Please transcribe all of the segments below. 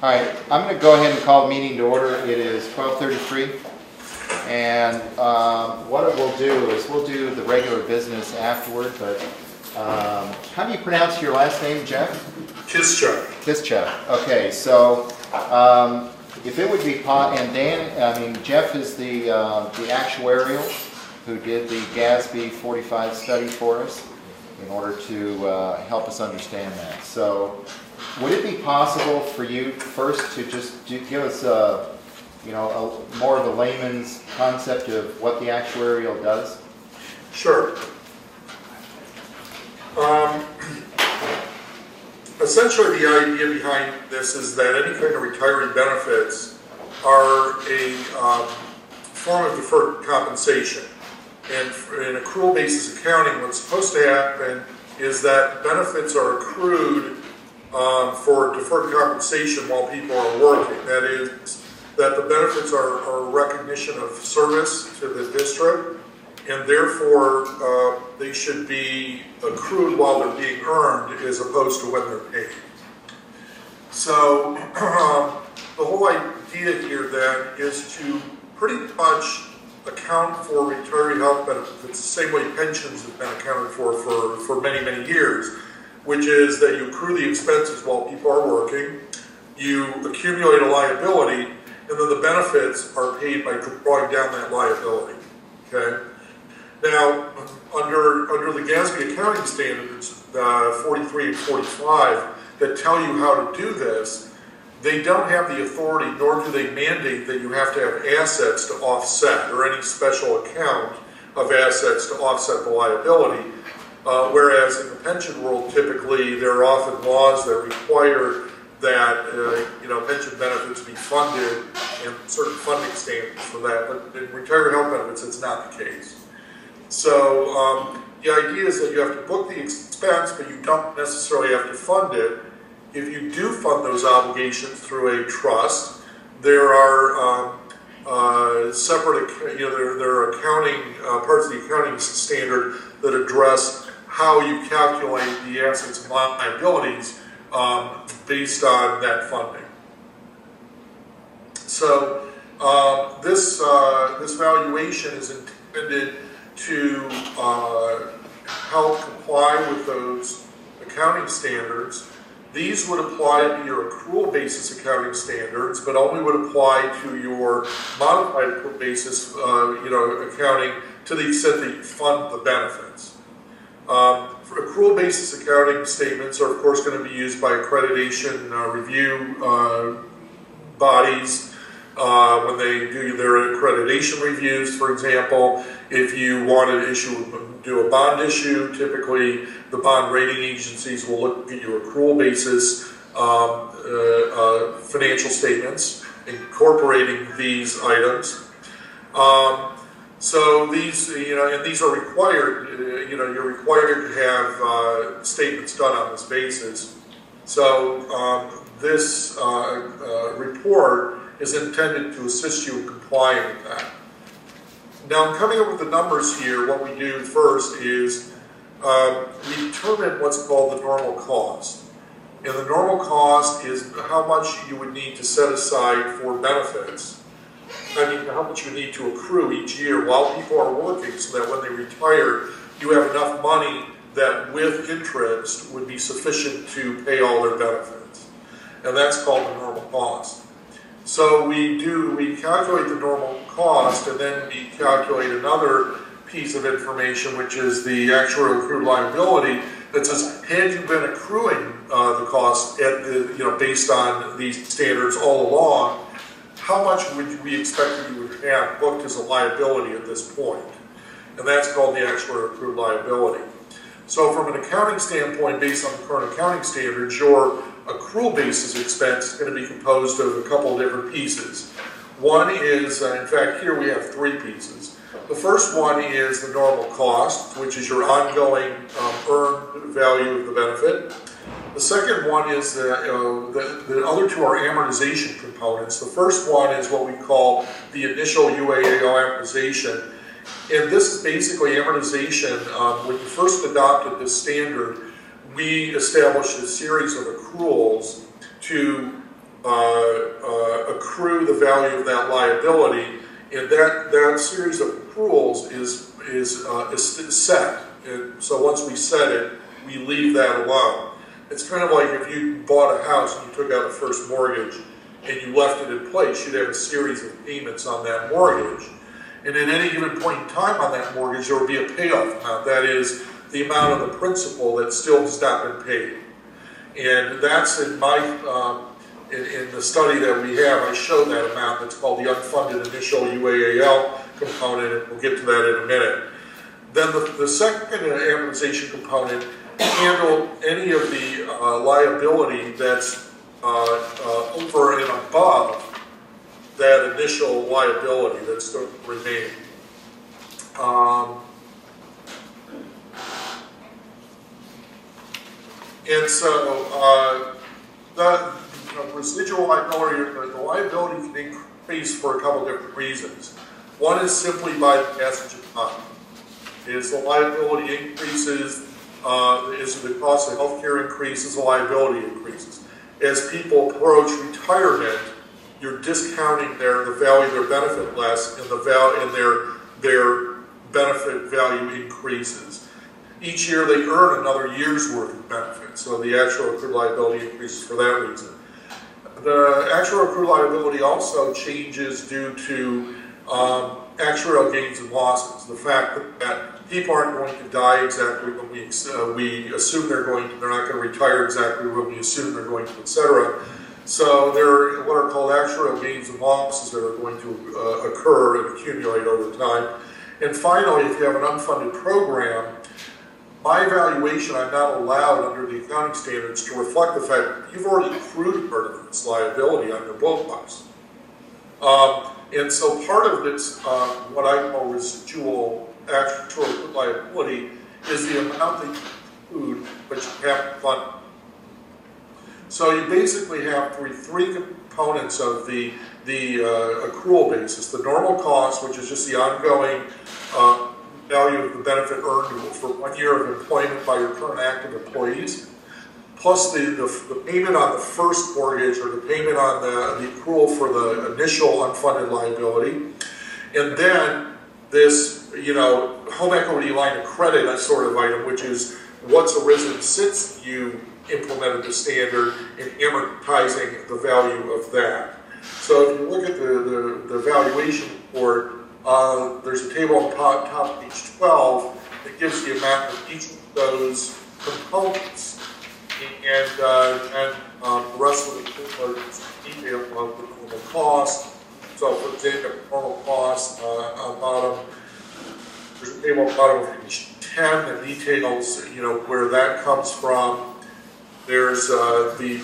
All right, I'm going to go ahead and call the meeting to order. It is 12:33, and what we'll do is we'll do the regular business afterward, but how do you pronounce your last name, Jeff? Kischuk. Kischuk. Okay, so if it would be, and Jeff is the actuarial who did the GASB 45 study for us in order to help us understand that. So would it be possible for you first to just give us more of a layman's concept of what the actuarial does? Sure. Essentially, the idea behind this is that any kind of retiree benefits are a form of deferred compensation. And in accrual basis accounting, what's supposed to happen is that benefits are accrued for deferred compensation while people are working. That is, that the benefits are a recognition of service to the district, and therefore they should be accrued while they're being earned as opposed to when they're paid. So the whole idea here then is to pretty much account for retiree health benefits the same way pensions have been accounted for many, many years, which is that you accrue the expenses while people are working, you accumulate a liability, and then the benefits are paid by drawing down that liability. Okay? Now, under the GASB accounting standards, 43 and 45, that tell you how to do this, they don't have the authority, nor do they mandate that you have to have assets to offset, or any special account of assets to offset the liability. Whereas in the pension world, typically there are often laws that require that pension benefits be funded and certain funding standards for that. But in retiree health benefits, it's not the case. So the idea is that you have to book the expense, but you don't necessarily have to fund it. If you do fund those obligations through a trust, there are separate, there are accounting parts of the accounting standard that address how you calculate the assets and liabilities based on that funding. So this valuation is intended to help comply with those accounting standards. These would apply to your accrual basis accounting standards, but only would apply to your modified accrual basis accounting to the extent that you fund the benefits. For accrual basis accounting statements are of course going to be used by accreditation review bodies when they do their accreditation reviews. For example, if you want to do a bond issue, typically the bond rating agencies will look at your accrual basis financial statements incorporating these items. So these, and these are required, you're required to have statements done on this basis. So this report is intended to assist you in complying with that. Now, coming up with the numbers here, what we do first is we determine what's called the normal cost. And the normal cost is how much you would need to set aside for benefits. How much you need to accrue each year while people are working so that when they retire, you have enough money that with interest would be sufficient to pay all their benefits. And that's called the normal cost. So we calculate the normal cost, and then we calculate another piece of information, which is the actuarial accrued liability, that says, had you been accruing the cost at based on these standards all along, how much would we expect that you would have booked as a liability at this point? And that's called the actuarial accrued liability. So from an accounting standpoint, based on the current accounting standards, your accrual basis expense is going to be composed of a couple of different pieces. One is, in fact, here we have three pieces. The first one is the normal cost, which is your ongoing earned value of the benefit. The second one is the other two are amortization components. The first one is what we call the initial UAAO amortization. And this is basically amortization. When you first adopted this standard, we established a series of accruals to accrue the value of that liability, and that series of accruals is set. And so once we set it, we leave that alone. It's kind of like if you bought a house and you took out the first mortgage and you left it in place, you'd have a series of payments on that mortgage. And at any given point in time on that mortgage, there will be a payoff amount. That is the amount of the principal that still has not been paid. And that's in my, in the study that we have, I show that amount. That's called the unfunded initial UAAL component, and we'll get to that in a minute. Then the second amortization component handled any of the liability that's over and above that initial liability that's still remaining. And so the residual liability, or the liability can increase for a couple different reasons. One is simply by the passage of time. As the liability increases, as the cost of healthcare increases, the liability increases. As people approach retirement, you're discounting the value of their benefit less, and their benefit value increases. Each year they earn another year's worth of benefit, so the actual accrued liability increases for that reason. The actual accrued liability also changes due to actuarial gains and losses. The fact that people aren't going to die exactly when we assume they're going to, they're not going to retire exactly when we assume they're going to, etc. So there are what are called actuarial gains and losses that are going to occur and accumulate over time. And finally, if you have an unfunded program, my valuation, I'm not allowed under the accounting standards to reflect the fact that you've already accrued part of this liability on your books. And so part of this, what I call residual actuarial liability, is the amount that you accrued, but you haven't funded. So you basically have three components of the accrual basis. The normal cost, which is just the ongoing value of the benefit earned for 1 year of employment by your current active employees, plus the payment on the first mortgage, or the payment on the accrual for the initial unfunded liability, and then this, home equity line of credit, that sort of item, which is what's arisen since you implemented the standard, and amortizing the value of that. So if you look at the valuation report, there's a table on top of page 12 that gives the amount of each of those components, and the rest of the detail of the normal cost. So for example, normal cost on bottom, there's a table on bottom of page 10 that details where that comes from. There's the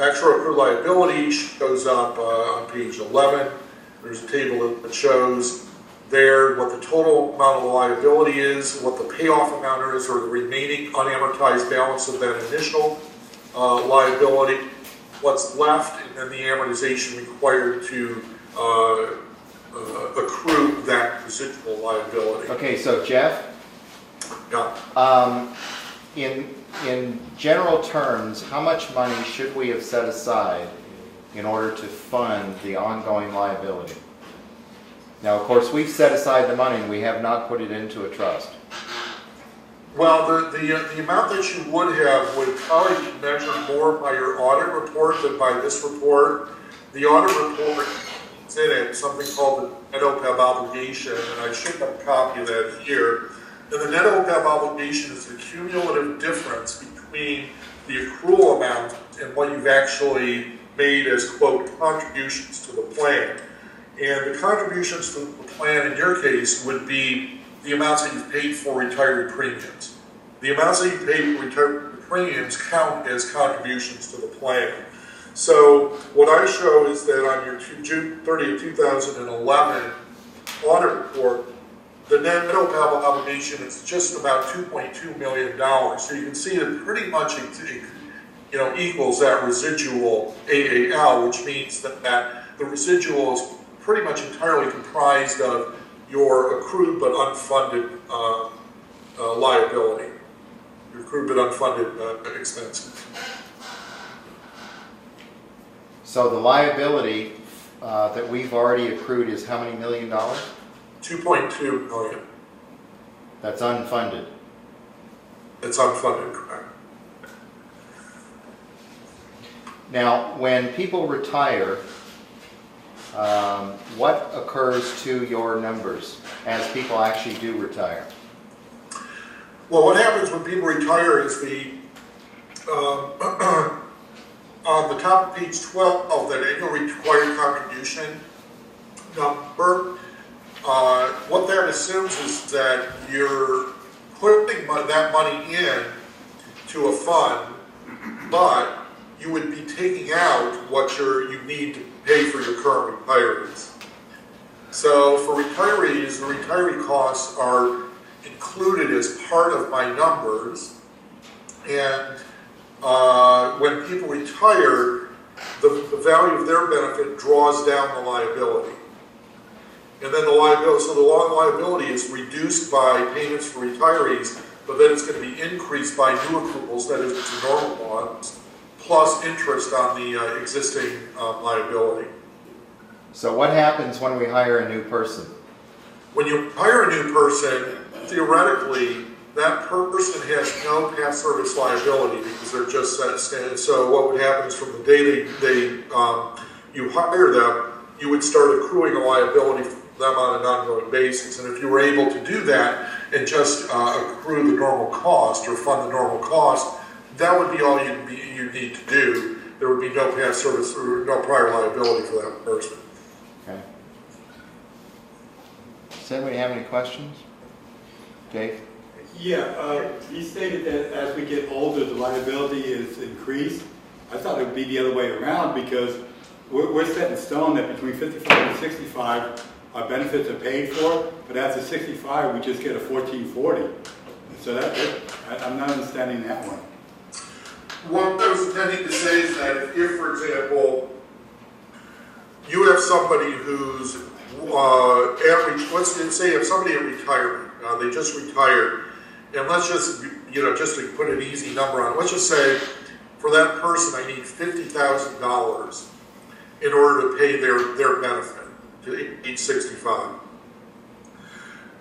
actual accrued liability goes up on page 11. There's a table that shows there what the total amount of the liability is, what the payoff amount is, or the remaining unamortized balance of that initial liability, what's left, and then the amortization required to accrue that residual liability. Okay, so Jeff, Yeah. in general terms, how much money should we have set aside in order to fund the ongoing liability? Now, of course, we've set aside the money and we have not put it into a trust. Well, the amount that you would have would probably be measured more by your audit report than by this report. The audit report is in it, something called the net OPEB obligation, and I should have a copy of that here. And the net OPEB obligation is the cumulative difference between the accrual amount and what you've actually made as, quote, contributions to the plan. And the contributions to the plan in your case would be the amounts that you've paid for retiree premiums. The amounts that you paid for retiree premiums count as contributions to the plan. So what I show is that on your June 30th, 2011 audit report, the net OPEB obligation is just about $2.2 million. So you can see that pretty much equals that residual AAL, which means that the residual is pretty much entirely comprised of your accrued but unfunded liability, your accrued but unfunded expenses. So the liability that we've already accrued is how many $1 million? 2.2 million. That's unfunded. It's unfunded, correct. Now, when people retire, what occurs to your numbers as people actually do retire? Well, what happens when people retire is on the top of page 12, that annual required contribution number, what that assumes is that you're putting that money in to a fund, but you would be taking out what you need to pay for your current retirees. So for retirees, the retiree costs are included as part of my numbers, and when people retire, the value of their benefit draws down the liability. And then the liability is reduced by payments for retirees, but then it's going to be increased by new accruals, that is the normal ones, plus interest on the existing liability. So what happens when we hire a new person? When you hire a new person, theoretically, that person has no past service liability because they're just set. So what would happen is from the day you hire them, you would start accruing a liability for them on an ongoing basis. And if you were able to do that and just accrue the normal cost or fund the normal cost, that would be all you need to do. There would be no past service or no prior liability for that person. Okay. Does anybody have any questions? Dave? Yeah, he stated that as we get older, the liability is increased. I thought it would be the other way around because we're set in stone that between 55 and 65, our benefits are paid for, but after 65, we just get a 1440. So I'm not understanding that one. What I was intending to say is that if, for example, you have somebody who's average, let's say you have somebody at retirement, they just retired, and let's just, just to put an easy number on it, let's just say for that person I need $50,000 in order to pay their benefit to age 65.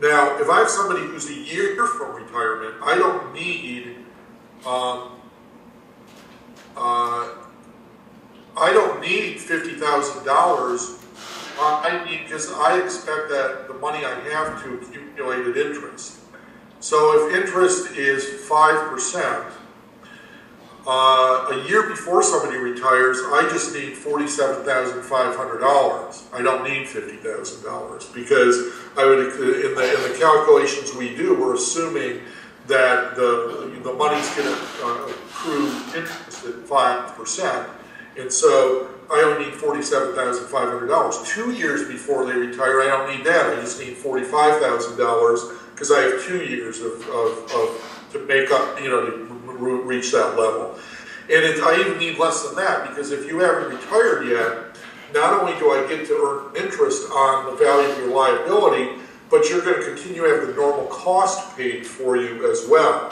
Now, if I have somebody who's a year from retirement, I don't need $50,000. I need, because I expect that the money I have to accumulate interest. So if interest is 5%, a year before somebody retires, I just need $47,500. I don't need $50,000 because I would, in the calculations we do, we're assuming that the money's going to accrue interest at 5%, and so I only need $47,500. 2 years before they retire, I don't need that. I just need $45,000 because I have 2 years to make up, to reach that level. And I even need less than that because if you haven't retired yet, not only do I get to earn interest on the value of your liability, but you're going to continue to have the normal cost paid for you as well.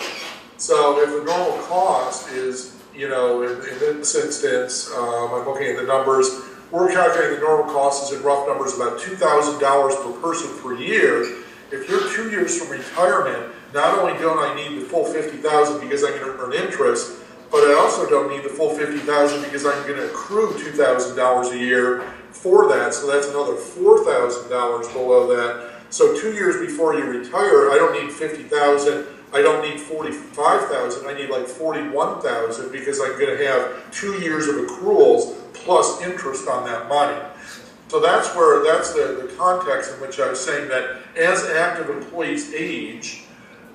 So if the normal cost is, in this instance, I'm looking at the numbers, we're calculating the normal cost is in rough numbers about $2,000 per person per year. If you're 2 years from retirement, not only don't I need the full $50,000 because I'm going to earn interest, but I also don't need the full $50,000 because I'm going to accrue $2,000 a year for that. So that's another $4,000 below that. So 2 years before you retire, I don't need $50,000. I don't need $45,000. I need like $41,000 because I'm going to have 2 years of accruals plus interest on that money. So that's the context in which I was saying that as active employees age,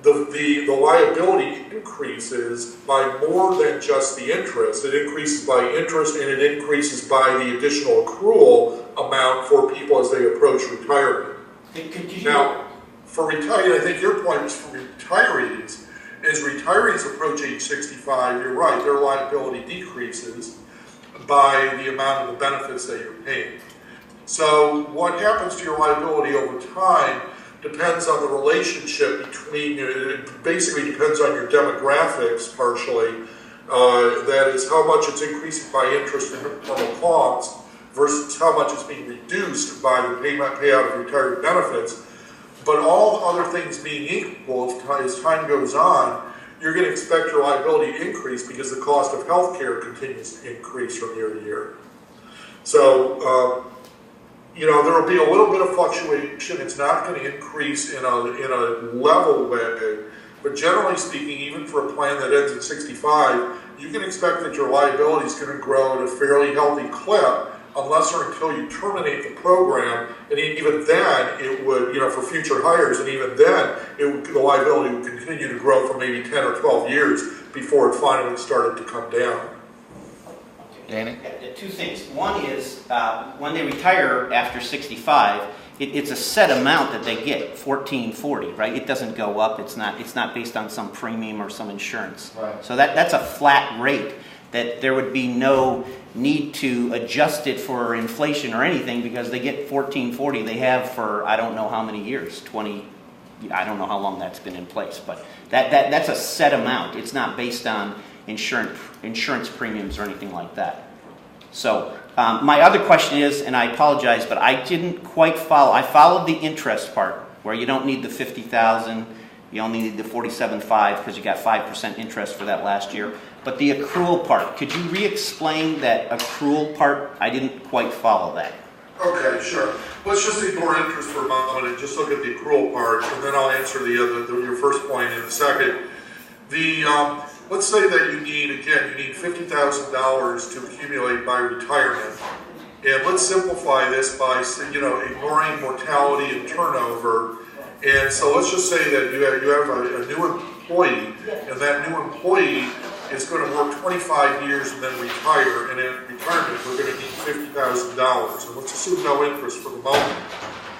the liability increases by more than just the interest. It increases by interest and it increases by the additional accrual amount for people as they approach retirement. Now, for retirees, I think your point was for retirees. As retirees approach age 65, you're right, their liability decreases by the amount of the benefits that you're paying. So what happens to your liability over time depends on the relationship between, it basically depends on your demographics partially. That is how much it's increasing by interest and normal how much is being reduced by the payout of retirement benefits. But all the other things being equal, as time goes on, you're going to expect your liability to increase because the cost of health care continues to increase from year to year. So, you know, there will be a little bit of fluctuation. It's not going to increase in a level way, but generally speaking, even for a plan that ends at 65, you can expect that your liability is going to grow at a fairly healthy clip unless or until you terminate the program, and even then it would, you know, for future hires, and even then the liability would continue to grow for maybe 10 or 12 years before it finally started to come down. Danny? Two things. One is when they retire after 65, it's a set amount that they get, $14.40, right? It doesn't go up. It's not based on some premium or some insurance. Right. So that's a flat rate that there would be no need to adjust it for inflation or anything because they get $14.40 they have for I don't know how many years, 20, I don't know how long that's been in place, but that's a set amount. It's not based on insurance premiums or anything like that. So my other question is, and I apologize, but I didn't quite follow. I followed the interest part where you don't need the $50,000, you only need the $47,500 because you got 5% interest for that last year. But the accrual part, could you re-explain that accrual part? I didn't quite follow that. Okay, sure. Let's just ignore interest for a moment and just look at the accrual part, and then I'll answer your first point in a second. Let's say that you need $50,000 to accumulate by retirement, and let's simplify this by ignoring mortality and turnover. And so let's just say that you have a new employee, and that new employee is going to work 25 years and then retire, and in retirement we're going to need $50,000. And let's assume no interest for the moment.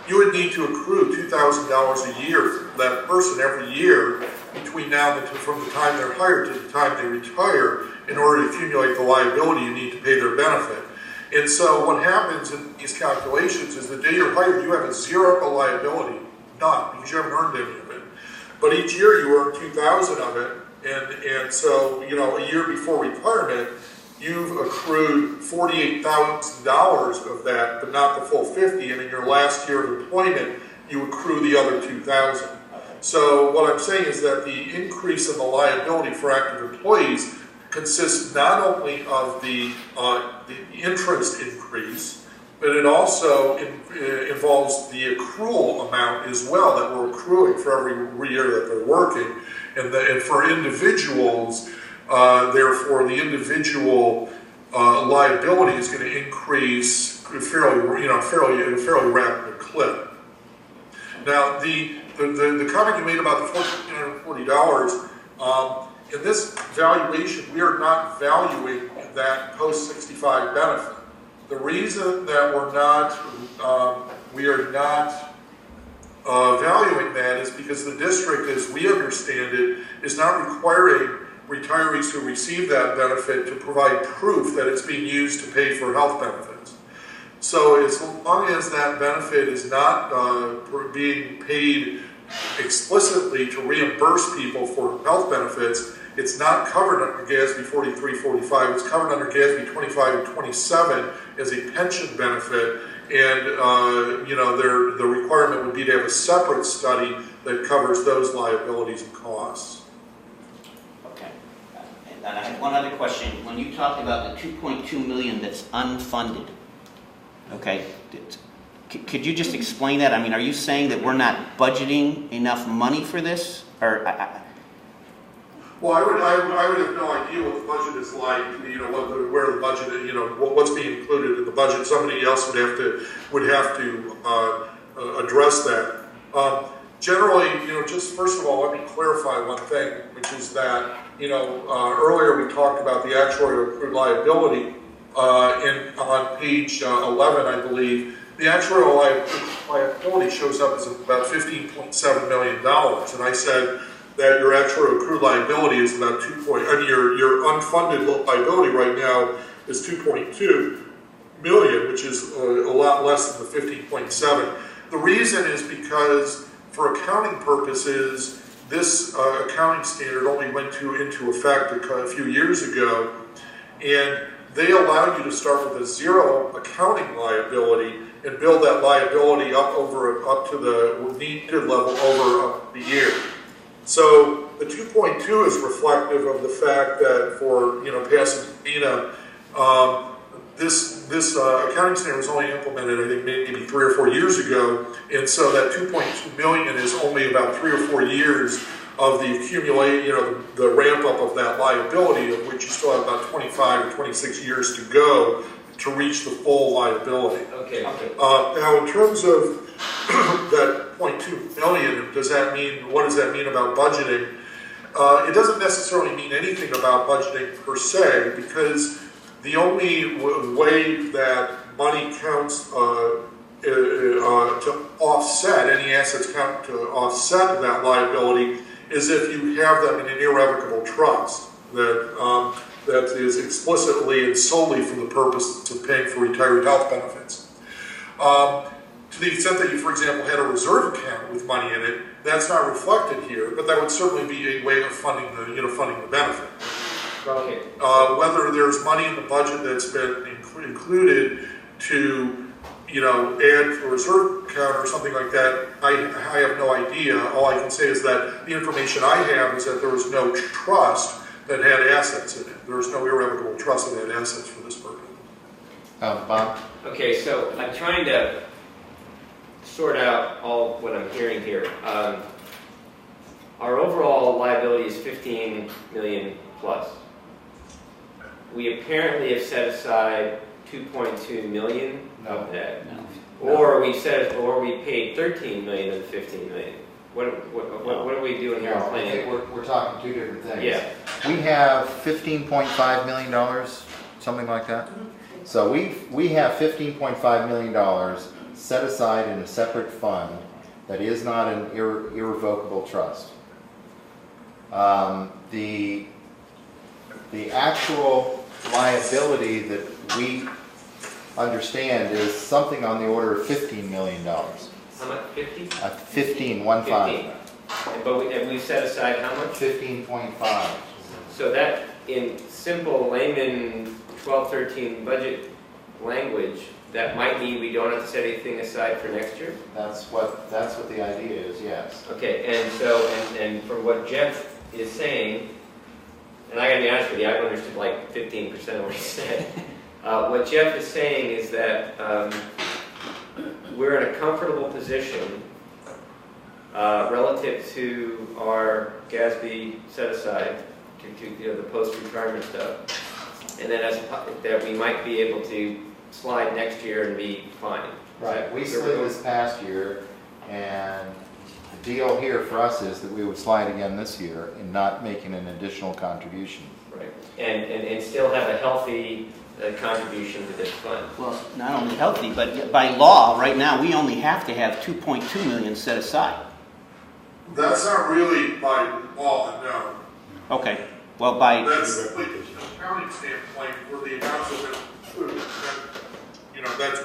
You would need to accrue $2,000 a year for that person every year between now and from the time they're hired to the time they retire in order to accumulate the liability you need to pay their benefit. And so what happens in these calculations is the day you're hired, you have a zero liability, none, because you haven't earned any of it. But each year you earn $2,000 of it, and so, you know, a year before retirement, you've accrued $48,000 of that, but not the full $50,000, and in your last year of employment, you accrue the other $2,000. So what I'm saying is that the increase in the liability for active employees consists not only of the interest increase, but it also involves the accrual amount as well that we're accruing for every year that they're working. And for individuals, therefore, the individual liability is going to increase at a fairly rapid clip. Now, the comment you made about the $1,440, in this valuation, we are not valuing that post-65 benefit. The reason that we are not valuing that is because the district, as we understand it, is not requiring retirees who receive that benefit to provide proof that it's being used to pay for health benefits. So as long as that benefit is not being paid explicitly to reimburse people for health benefits, it's not covered under GASB 4345. It's covered under GASB 25 and 27 as a pension benefit, and the requirement would be to have a separate study that covers those liabilities and costs. Okay. And I have one other question. When you talked about the $2.2 million that's unfunded, okay, could you just explain that? I mean, are you saying that we're not budgeting enough money for this, or? Well, I would have no idea what the budget is like. You know, where the budget is. You know, what's being included in the budget. Somebody else would have to address that. Generally, you know, just first of all, let me clarify one thing, which is that, you know, earlier we talked about the actuarial accrued liability on page 11, I believe. The actuarial liability shows up as about $15.7 million, and I said that your actuarial accrued liability is about your unfunded liability right now is 2.2 million, which is a lot less than the 15.7. The reason is because for accounting purposes, this accounting standard only went into effect a few years ago, and they allowed you to start with a zero accounting liability and build that liability up to the needed level over the year. So the 2.2 is reflective of the fact that for Pasadena, this accounting standard was only implemented, I think, maybe 3 or 4 years ago, and so that 2.2 million is only about 3 or 4 years of the the ramp up of that liability, of which you still have about 25 or 26 years to go to reach the full liability. Okay. Now, in terms of that 0.2 million, what does that mean about budgeting? It doesn't necessarily mean anything about budgeting per se, because the only way that money counts to offset, any assets count to offset that liability, is if you have them in an irrevocable trust that is explicitly and solely for the purpose of paying for retiree health benefits. To the extent that you, for example, had a reserve account with money in it, that's not reflected here, but that would certainly be a way of funding the benefit. Okay. Whether there's money in the budget that's been included to add to a reserve account or something like that, I have no idea. All I can say is that the information I have is that there was no trust that had assets in it. There was no irrevocable trust that had assets for this purpose. Bob? Okay, so I'm trying to sort out all what I'm hearing here. Our overall liability is 15 million plus. We apparently have set aside 2.2 million of that. No. Or we paid 13 million of the 15 million. What are we doing here? I think we're talking two different things. Yeah. We have $15.5 million, something like that. So we have $15.5 million set aside in a separate fund that is not an irrevocable trust. The actual liability that we understand is something on the order of $15 million. How much? 50? 15. But we set aside how much? 15.5. So that, in simple layman 12-13 budget language, that might mean we don't have to set anything aside for next year? That's what the idea is, yes. Okay, and so, and from what Jeff is saying, and I gotta be honest with you, I've understood like 15% of what he said. What Jeff is saying is that we're in a comfortable position relative to our GASB set aside, to the post-retirement stuff, and then that we might be able to slide next year and be fine. Right, we slid this past year, and the deal here for us is that we would slide again this year and not making an additional contribution. Right, and still have a healthy contribution to this fund. Well, not only healthy, but by law, right now, we only have to have 2.2 million set aside. That's not really by law, no. Okay, well, by... That's simply from an accounting standpoint where the amounts have been included. That's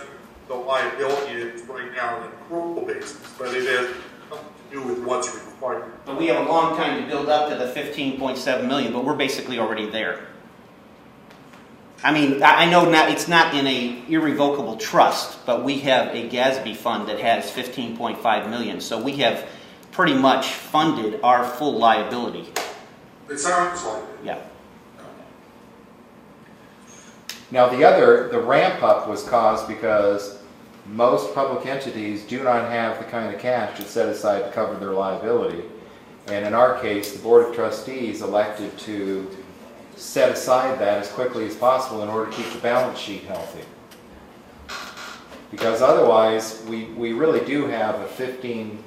the liability is right now on an accrual basis, but it has nothing to do with what's required. But we have a long time to build up to the 15.7 million, but we're basically already there. I mean, I know it's not in a irrevocable trust, but we have a GASB fund that has 15.5 million, so we have pretty much funded our full liability. It sounds like it. Yeah. Now the ramp up was caused because most public entities do not have the kind of cash that's set aside to cover their liability. And in our case, the Board of Trustees elected to set aside that as quickly as possible in order to keep the balance sheet healthy. Because otherwise, we really do have a $15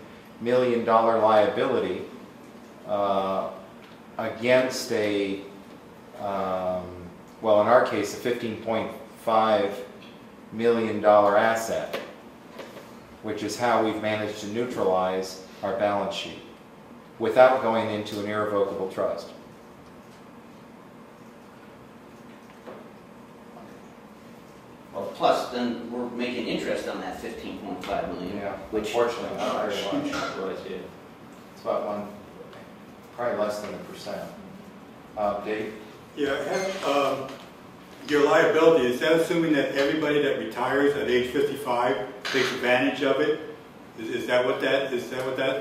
million liability against a, well, in our case, a $15.5 million asset, which is how we've managed to neutralize our balance sheet without going into an irrevocable trust. Well, plus, then we're making interest on that 15.5 million. Yeah, which unfortunately not very much. Yeah. It's about probably less than 1%. Dave? Yeah, your liability, is that assuming that everybody that retires at age 55 takes advantage of it? Is that what that's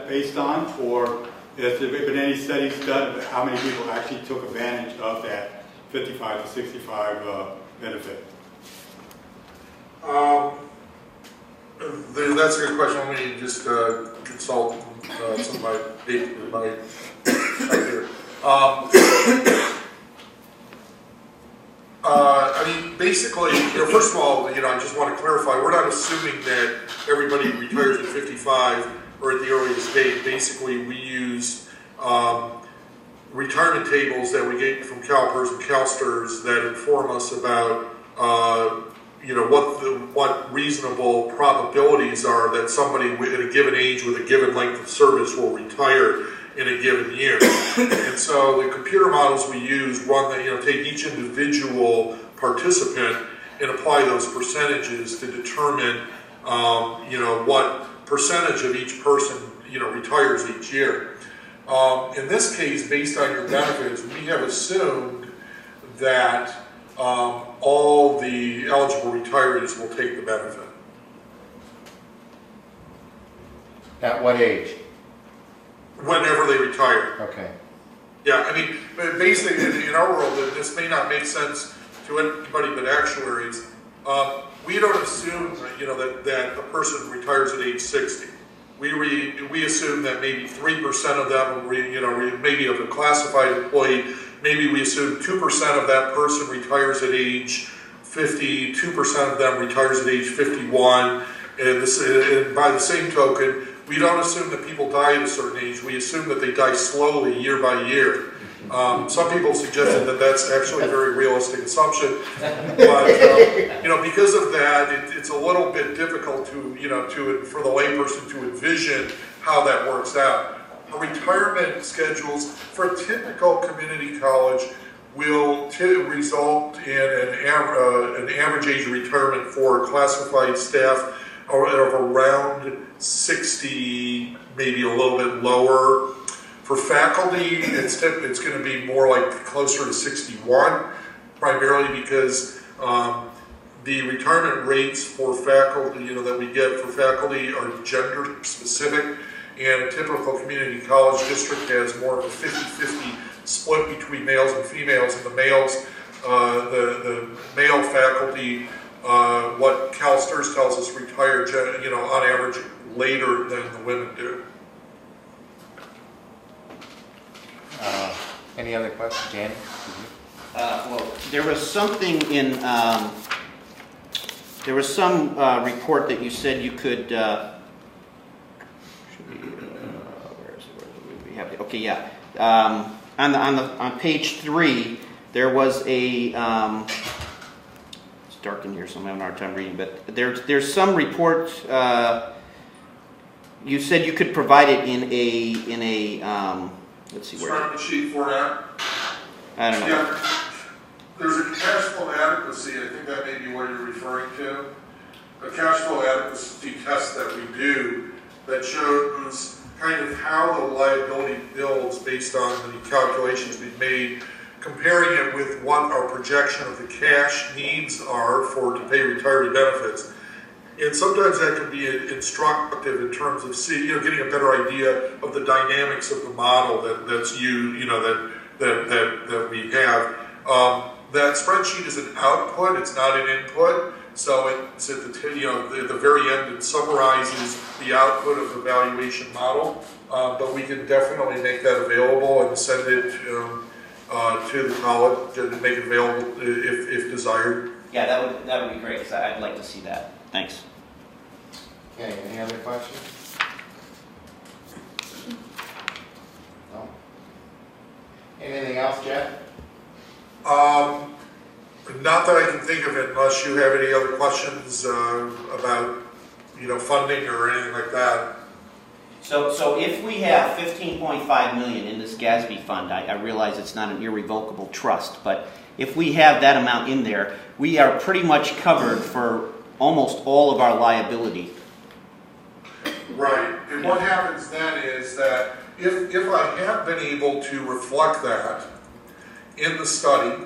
based on? Or has there been any studies done of how many people actually took advantage of that 55 to 65 benefit? That's a good question. Let me just consult some of my here. I mean, basically, first of all, I just want to clarify, we're not assuming that everybody retires at 55 or at the earliest date. Basically, we use retirement tables that we get from CalPERS and CalSTRS that inform us about, what reasonable probabilities are that somebody at a given age with a given length of service will retire in a given year. And so the computer models we use take each individual participant and apply those percentages to determine, what percentage of each person, retires each year. In this case, based on your benefits, we have assumed that all the eligible retirees will take the benefit. At what age? Whenever they retire. Okay. Yeah, I mean, basically, in our world, this may not make sense to anybody but actuaries. We don't assume, that a person retires at age 60. We assume that maybe 3% of them, maybe of a classified employee, maybe we assume 2% of that person retires at age 50, 2% of them retires at age 51, and by the same token, we don't assume that people die at a certain age. We assume that they die slowly, year by year. Some people suggested that that's actually a very realistic assumption, but because of that, it's a little bit difficult for the layperson to envision how that works out. Retirement schedules for a typical community college will result in an average age of retirement for classified staff of around 60, maybe a little bit lower. For faculty, it's going to be more like closer to 61, primarily because the retirement rates for faculty, that we get for faculty are gender specific, and a typical community college district has more of a 50-50 split between males and females, and the males, the male faculty, what CalSTRS tells us, retire, on average later than the women do. Any other questions, Danny? Well, there was something in, there was some report that you said you could, where is it? We have it. Okay, yeah. On page 3, there was a, it's dark in here, so I'm having a hard time reading, but there's some report, you said you could provide it in a let's see where. Spreadsheet format. I don't know. Yeah, there's a cash flow adequacy. I think that may be what you're referring to. A cash flow adequacy test that we do that shows kind of how the liability builds based on the calculations we've made, comparing it with what our projection of the cash needs are to pay retiree benefits. And sometimes that can be instructive in terms of getting a better idea of the dynamics of the model that we have. That spreadsheet is an output; it's not an input. So it's at the very end, it summarizes the output of the valuation model. But we can definitely make that available and send it to the college and make it available if desired. Yeah, that would be great, because I'd like to see that. Thanks. Okay, any other questions? No? Anything else, Jeff? Not that I can think of it, unless you have any other questions about funding or anything like that. So if we have $15.5 million in this GASB fund, I realize it's not an irrevocable trust, but if we have that amount in there, we are pretty much covered for almost all of our liability. Right, and what happens then is that if I have been able to reflect that in the study,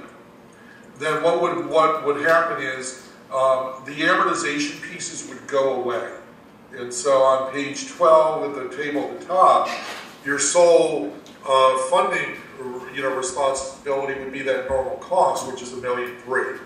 then what would happen is the amortization pieces would go away. And so on page 12 at the table at the top, your sole funding responsibility would be that normal cost, which is $1.3 million.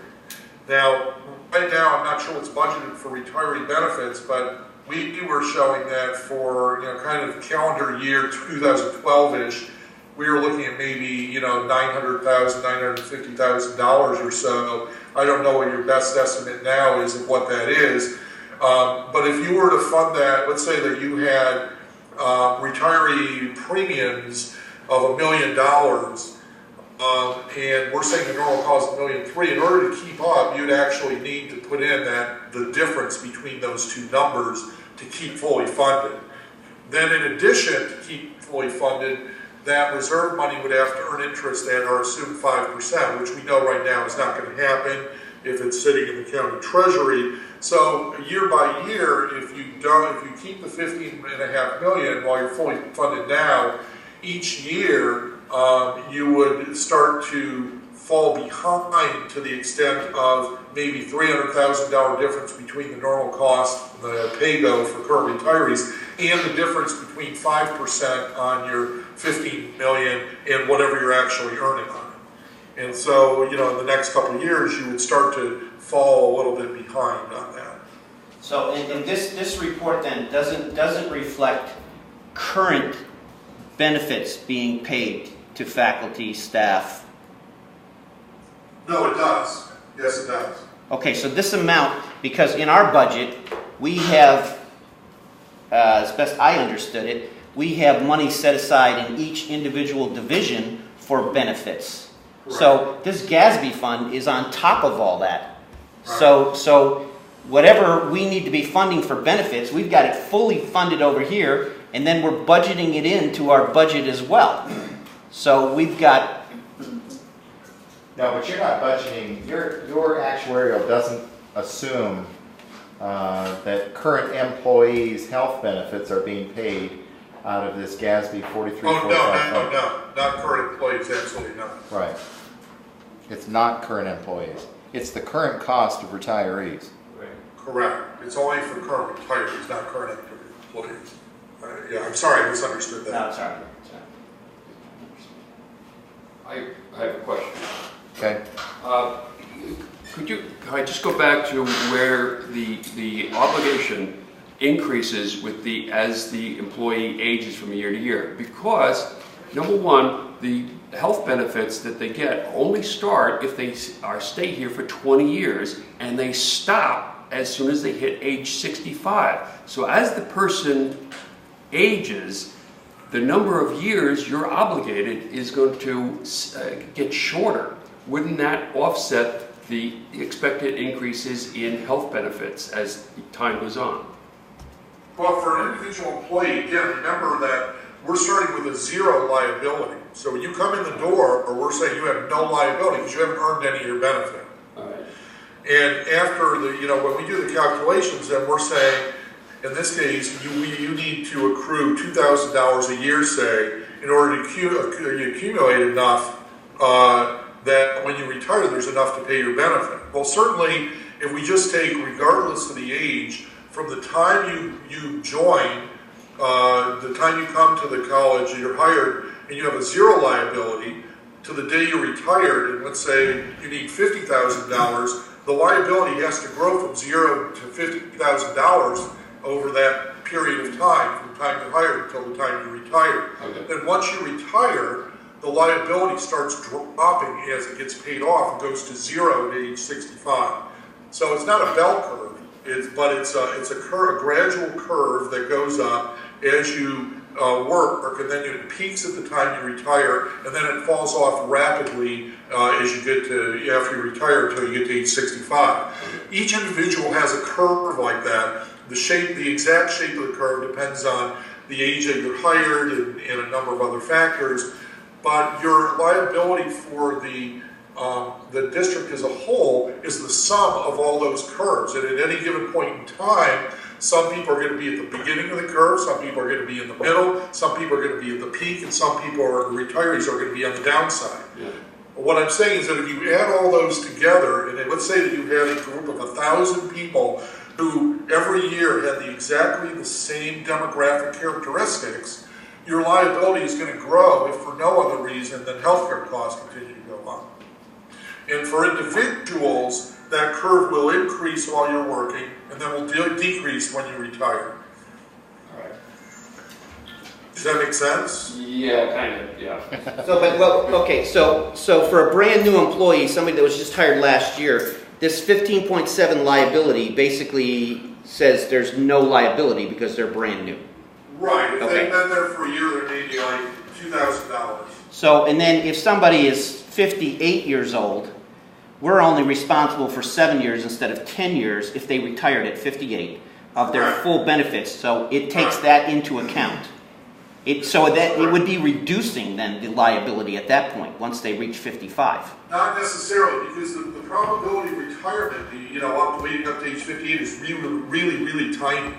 Now, right now, I'm not sure what's budgeted for retiree benefits, but we were showing that for kind of calendar year 2012-ish, we were looking at maybe $900,000, $950,000 or so. I don't know what your best estimate now is of what that is, but if you were to fund that, let's say that you had retiree premiums of $1 million, and we're saying the normal cost of $1.3 million. In order to keep up, you'd actually need to put in the difference between those two numbers to keep fully funded. Then in addition to keep fully funded, that reserve money would have to earn interest at our assumed 5%, which we know right now is not going to happen if it's sitting in the county treasury. So year by year, if you keep the $15.5 million while you're fully funded now, each year you would start to fall behind to the extent of maybe $300,000 difference between the normal cost, the pay-go for current retirees, and the difference between 5% on your $15 million and whatever you're actually earning on it. And so, in the next couple of years, you would start to fall a little bit behind on that. So, and this report then doesn't reflect current benefits being paid to faculty, staff. No, it does. Yes, it does. Okay, so this amount, because in our budget, we have, as best I understood it, we have money set aside in each individual division for benefits. Correct. So this GASB fund is on top of all that. Right. So whatever we need to be funding for benefits, we've got it fully funded over here, and then we're budgeting it into our budget as well. So we've got... No, but you're not budgeting, your actuarial doesn't assume that current employees' health benefits are being paid out of this GASB 4345 fund. No, not current employees, absolutely not. Right. It's not current employees. It's the current cost of retirees. Right. Correct. It's only for current retirees, not current employees. Yeah, I'm sorry, I misunderstood that. No, sorry. I have a question. Okay. Could I just go back to where the obligation increases as the employee ages from year to year? Because, number one, the health benefits that they get only start if they stay here for 20 years, and they stop as soon as they hit age 65. So as the person ages, the number of years you're obligated is going to get shorter. Wouldn't that offset the expected increases in health benefits as time goes on? Well, for an individual employee, again, remember that we're starting with a zero liability. So when you come in the door, or we're saying you have no liability because you haven't earned any of your benefit. All right. And after when we do the calculations, then we're saying, in this case, you need to accrue $2,000 a year, say, in order to accumulate enough that when you retire, there's enough to pay your benefit. Well, certainly, if we just take, regardless of the age, from the time you join, the time you come to the college and you're hired, and you have a zero liability, to the day you're retired, and let's say you need $50,000, the liability has to grow from zero to $50,000 over that period of time, from the time you're hired until the time you retire. Okay. Then once you retire, the liability starts dropping as it gets paid off and goes to zero at age 65. So it's not a bell curve, but it's a gradual curve that goes up as you work, and then it peaks at the time you retire, and then it falls off rapidly as you get to, after you retire until you get to age 65. Each individual has a curve like that. The exact shape of the curve depends on the age that you're hired and a number of other factors. But your liability for the district as a whole is the sum of all those curves. And at any given point in time, some people are going to be at the beginning of the curve, some people are going to be in the middle, some people are going to be at the peak, and some people, the retirees, are going to be on the downside. Yeah. What I'm saying is that if you add all those together, and then let's say that you had a group of 1,000 people who every year had exactly the same demographic characteristics, your liability is going to grow if for no other reason than healthcare costs continue to go up. And for individuals, that curve will increase while you're working, and then will decrease when you retire. Does that make sense? Yeah, kind of, yeah. So, but, well, okay, so for a brand new employee, somebody that was just hired last year, this 15.7 liability basically says there's no liability because they're brand new. Right, if Okay. they've been there for a year, they're maybe like $2,000. So, and then if somebody is 58 years old, we're only responsible for 7 years instead of 10 years if they retired at 58 of their Right. full benefits. So it takes Right. that into account. So that it would be reducing then the liability at that point once they reach 55. Not necessarily, because the probability of retirement, waiting up to age 58 is really tiny.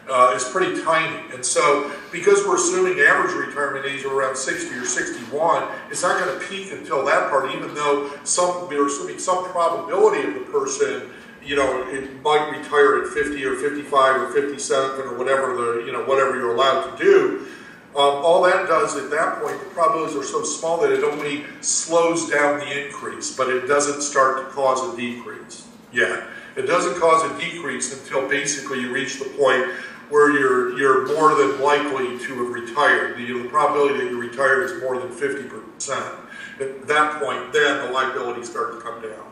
It's pretty tiny. And so, because we're assuming average retirement age of around 60 or 61, it's not going to peak until that part, even though we're assuming some probability of the person, it might retire at 50 or 55 or 57 or whatever whatever you're allowed to do. All that does at that point, the probabilities are so small that it only slows down the increase, but it doesn't start to cause a decrease yet. It doesn't cause a decrease until basically you reach the point where you're more than likely to have retired. The probability that you retired is more than 50%. At that point, then the liabilities start to come down.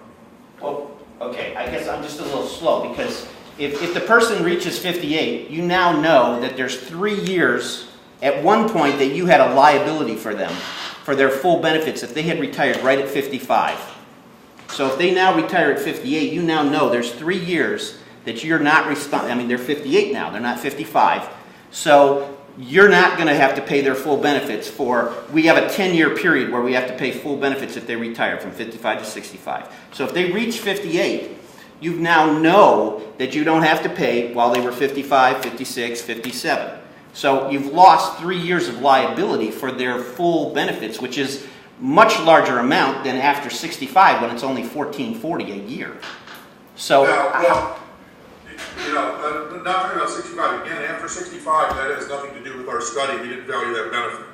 Well, okay, I guess I'm just a little slow because if the person reaches 58, you now know that there's 3 years at one point that you had a liability for them, for their full benefits, if they had retired right at 55. So if they now retire at 58, you now know there's 3 years that you're not they're 58 now, they're not 55. So you're not going to have to pay their full benefits we have a 10-year period where we have to pay full benefits if they retire from 55 to 65. So if they reach 58, you now know that you don't have to pay while they were 55, 56, 57. So you've lost 3 years of liability for their full benefits, which is much larger amount than after 65 when it's only $14.40 a year. So, not talking about 65 again. After 65, that has nothing to do with our study. We didn't value that benefit.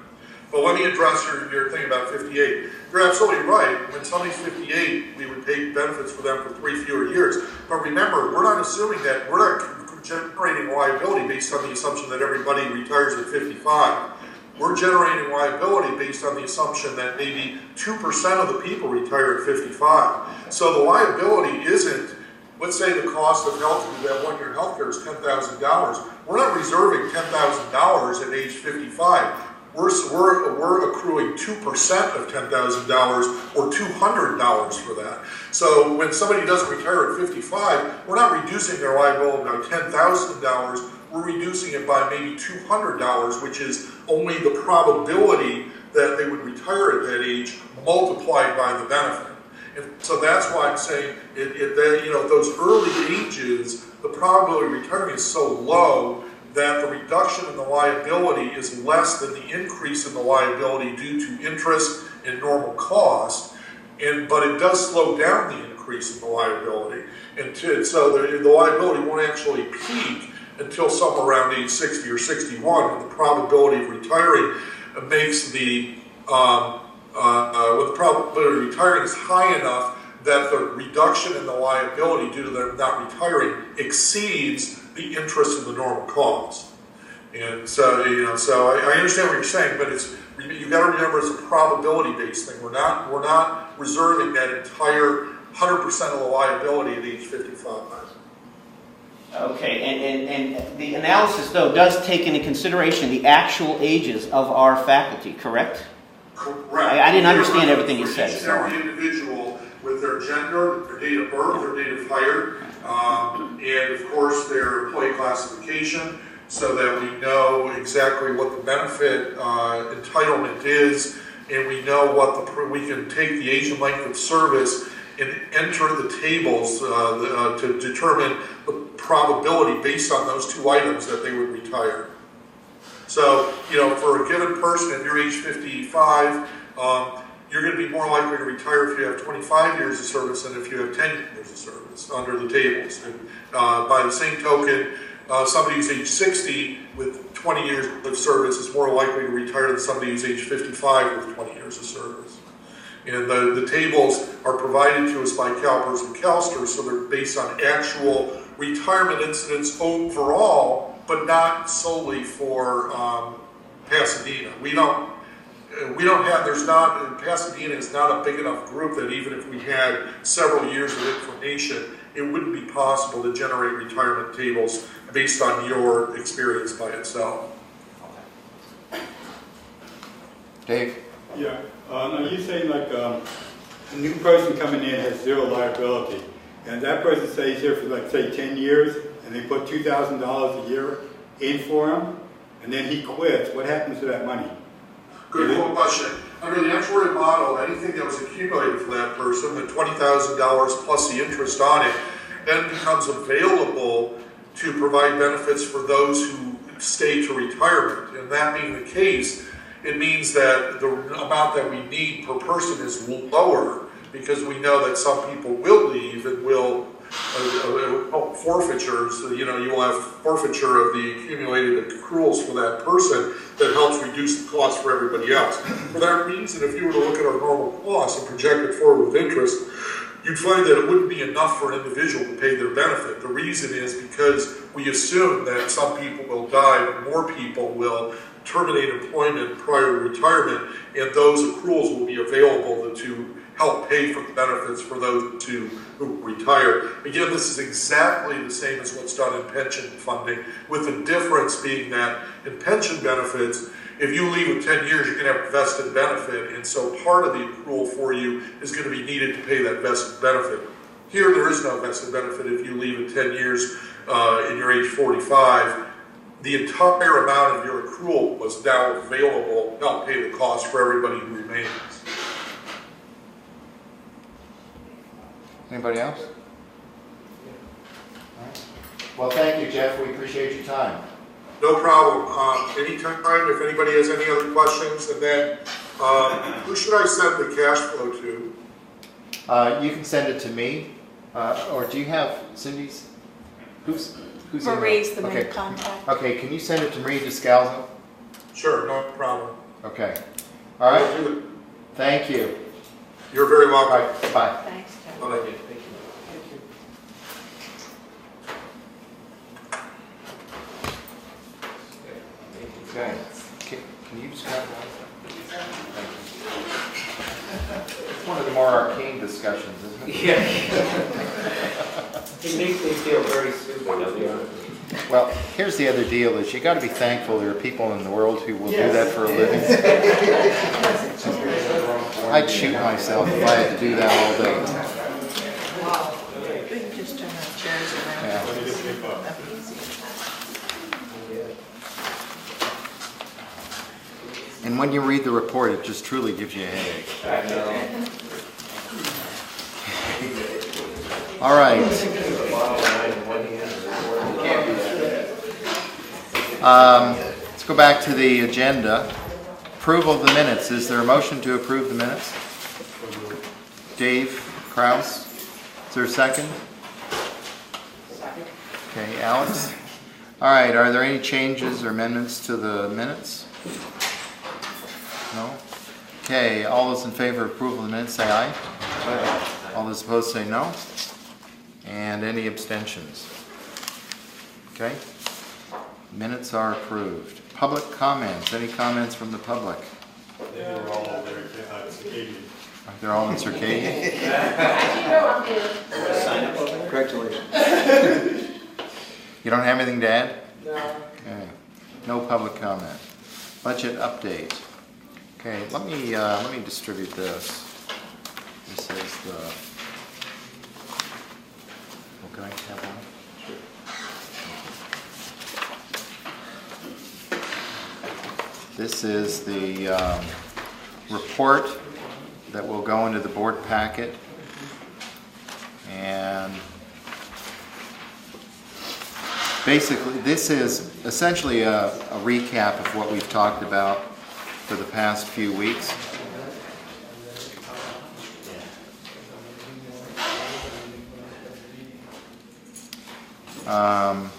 But let me address your thing about 58. You're absolutely right. When somebody's 58, we would pay benefits for them for 3 fewer years. But remember, we're not assuming that we're not generating liability based on the assumption that everybody retires at 55. We're generating liability based on the assumption that maybe 2% of the people retire at 55. So the liability isn't, let's say the cost of health, that 1 year health care is $10,000. We're not reserving $10,000 at age 55. We're accruing 2% of $10,000 or $200 for that. So when somebody doesn't retire at 55, we're not reducing their liability by $10,000. We're reducing it by maybe $200, which is only the probability that they would retire at that age multiplied by the benefit. And so that's why I'm saying those early ages, the probability of retiring is so low that the reduction in the liability is less than the increase in the liability due to interest and normal cost, but it does slow down the increase in the liability. So the liability won't actually peak until somewhere around age 60 or 61, when the probability of retiring makes when the probability of retiring is high enough that the reduction in the liability due to them not retiring exceeds the interest in the normal cost. And so, I understand what you're saying, but you've got to remember it's a probability-based thing. We're not reserving that entire 100% of the liability at age 55. okay, and the analysis, though, does take into consideration the actual ages of our faculty, correct? Correct. I didn't understand everything you said. Each and every individual with their gender, their date of birth, their date of hire, and of course their employee classification, so that we know exactly what the benefit entitlement is, and we know we can take the age and length of service and enter the tables to determine the probability based on those 2 items that they would retire. So, for a given person, if you're age 55, you're going to be more likely to retire if you have 25 years of service than if you have 10 years of service under the tables. And by the same token, somebody who's age 60 with 20 years of service is more likely to retire than somebody who's age 55 with 20 years of service. And the tables are provided to us by CalPERS and CalSTRS, so they're based on actual retirement incidents overall, but not solely for Pasadena. Pasadena is not a big enough group that even if we had several years of information, it wouldn't be possible to generate retirement tables based on your experience by itself. Dave? Yeah, now you say like a new person coming in has zero liability, and that person stays here for like say 10 years, and they put $2,000 a year in for him, and then he quits. What happens to that money? Good question. Under the actuary model, anything that was accumulated for that person, the $20,000 plus the interest on it, then becomes available to provide benefits for those who stay to retirement. And that being the case, it means that the amount that we need per person is lower, because we know that some people will leave and will forfeitures. You know, you will have forfeiture of the accumulated accruals for that person that helps reduce the cost for everybody else. For that means that if you were to look at our normal costs and project it forward with interest, you'd find that it wouldn't be enough for an individual to pay their benefit. The reason is because we assume that some people will die, but more people will terminate employment prior to retirement, and those accruals will be available to help pay for the benefits for those who retire. Again, this is exactly the same as what's done in pension funding, with the difference being that in pension benefits, if you leave with 10 years, you're going to have a vested benefit, and so part of the accrual for you is going to be needed to pay that vested benefit. Here, there is no vested benefit if you leave at 10 years and you're age 45. The entire amount of your accrual was now available to help pay the cost for everybody who remains. Anybody else? All right. Well, thank you, Jeff. We appreciate your time. No problem. Anytime, if anybody has any other questions, and then who should I send the cash flow to? You can send it to me, or do you have Cindy's? Who's Marie's the email? main Okay. contact. Okay, can you send it to Marie Descalzo? Sure, no problem. Okay. All right. I'll do it. Thank you. You're very All welcome. right. Bye. Thanks, Jeff. Bye. Okay. Can you describe that? Thank you. It's one of the more arcane discussions, isn't it? Yeah. It makes me feel very stupid, I'll be honest with you. Well, here's the other deal: is you got to be thankful there are people in the world who will do that for a living. I'd shoot myself if I had to do that all day. We can just turn our chairs around. Yeah. That'd be easy. And when you read the report, it just truly gives you a headache. I know. All right. Let's go back to the agenda. Approval of the minutes. Is there a motion to approve the minutes? Dave Kraus. Is there a second? Okay, Alex. All right, are there any changes or amendments to the minutes? No? Okay, all those in favor of approval of the minutes say aye. All those opposed say no. And any abstentions? Okay. Minutes are approved. Public comments. Any comments from the public? They're all there, circadian. They're all in circadian? Congratulations. You don't have anything to add? No. Okay. No public comment. Budget update. Okay, let me distribute this. This is the. Well, can I have one? This is the report that will go into the board packet, and basically this is essentially a recap of what we've talked about for the past few weeks. and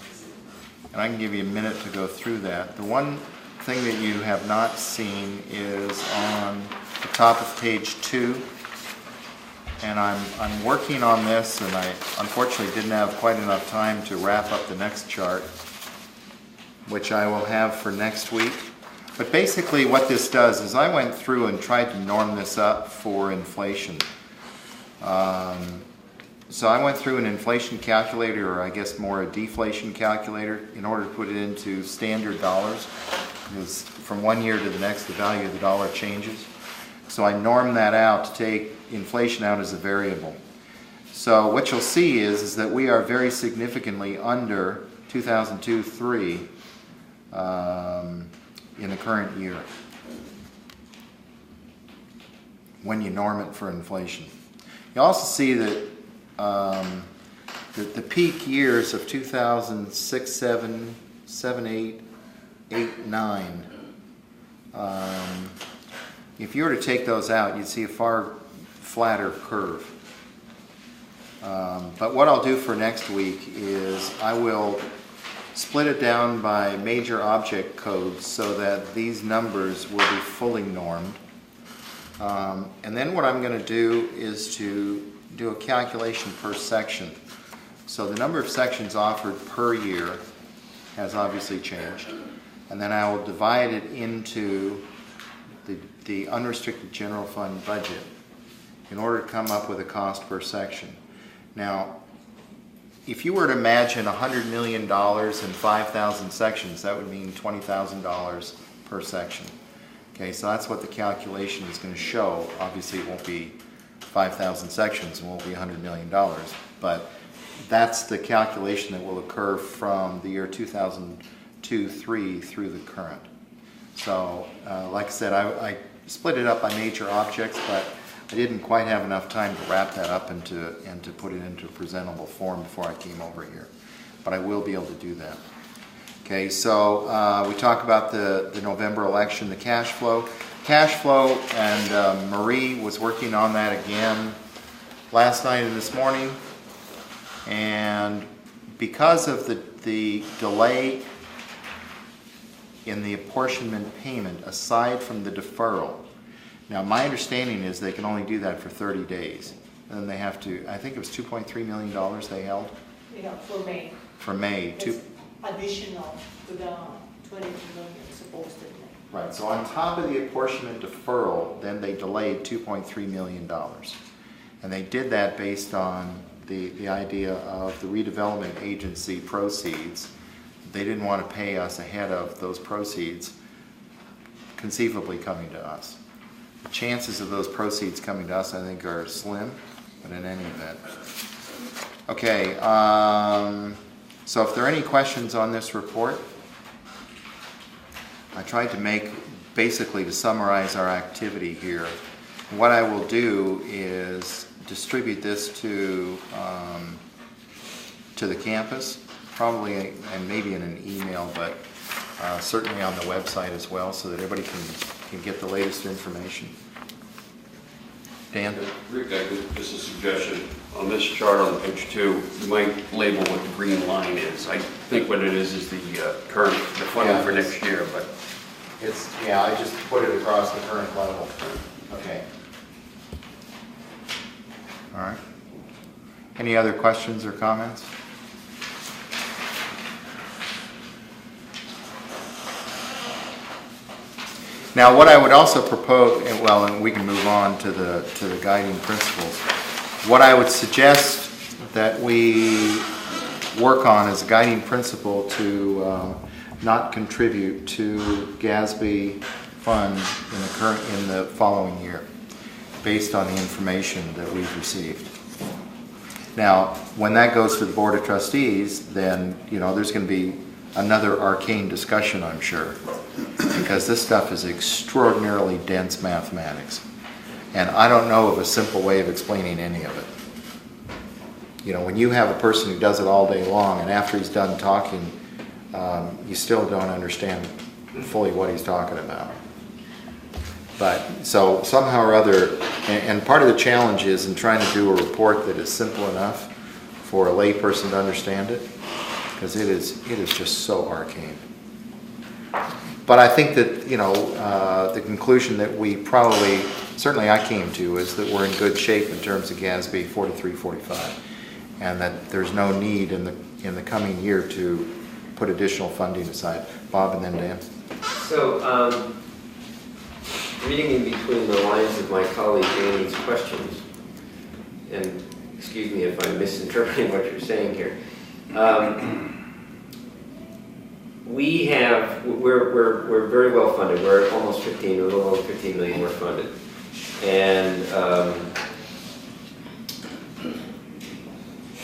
I can give you a minute to go through that. The one thing that you have not seen is on the top of page 2. And I'm working on this, and I unfortunately didn't have quite enough time to wrap up the next chart, which I will have for next week. But basically what this does is I went through and tried to norm this up for inflation. So I went through an inflation calculator, or I guess more a deflation calculator, in order to put it into standard dollars, because from one year to the next the value of the dollar changes. So I normed that out to take inflation out as a variable. So what you'll see is that we are very significantly under 2002-3 in the current year when you norm it for inflation. You also see that the peak years of 2006, 7, 8, 9, if you were to take those out, you'd see a far flatter curve. But what I'll do for next week is I will split it down by major object codes so that these numbers will be fully normed. And then what I'm going to do is to do a calculation per section. So the number of sections offered per year has obviously changed. And then I will divide it into the unrestricted general fund budget in order to come up with a cost per section. Now, if you were to imagine $100 million and 5,000 sections, that would mean $20,000 per section. Okay, so that's what the calculation is going to show. Obviously, it won't be 5,000 sections, it won't be $100 million, but that's the calculation that will occur from the year 2002-3 through the current. So, like I said, I split it up by major objects, but I didn't quite have enough time to wrap that up and to put it into a presentable form before I came over here. But I will be able to do that. Okay, so we talked about the November election, the cash flow. Cash flow, and Marie was working on that again last night and this morning. And because of the delay in the apportionment payment, aside from the deferral, now my understanding is they can only do that for 30 days. And then they have to, I think it was $2.3 million they held? Yeah, for May. For May. It's additional to the 22 million supposedly. Right, so on top of the apportionment deferral, then they delayed $2.3 million. And they did that based on the idea of the redevelopment agency proceeds. They didn't want to pay us ahead of those proceeds conceivably coming to us. The chances of those proceeds coming to us, I think, are slim, but in any event. Okay, so if there are any questions on this report, I tried to make, basically to summarize our activity here. What I will do is distribute this to the campus, probably, and maybe in an email, but certainly on the website as well, so that everybody can get the latest information. Dan? Rick, just a suggestion. On this chart on page 2, you might label what the green line is. I think what it is the current, the funding for next year, but It's, yeah, I just put it across the current level. Okay. All right. Any other questions or comments? Now, what I would also propose, well, and we can move on to the guiding principles. What I would suggest that we work on as a guiding principle to not contribute to GASB fund in the following year, based on the information that we've received. Now, when that goes to the Board of Trustees, then there's going to be another arcane discussion, I'm sure, because this stuff is extraordinarily dense mathematics, and I don't know of a simple way of explaining any of it. When you have a person who does it all day long, and after he's done talking, you still don't understand fully what he's talking about. But so somehow or other, and part of the challenge is in trying to do a report that is simple enough for a lay person to understand it, because it is just so arcane. But I think that, the conclusion that we probably, certainly I came to, is that we're in good shape in terms of GASB 4345, and that there's no need in the coming year to put additional funding aside. Bob and then Dan. So, reading in between the lines of my colleague Danny's questions, and excuse me if I'm misinterpreting what you're saying here. We're very well funded. We're at almost 15, a little over 15 million we're funded. And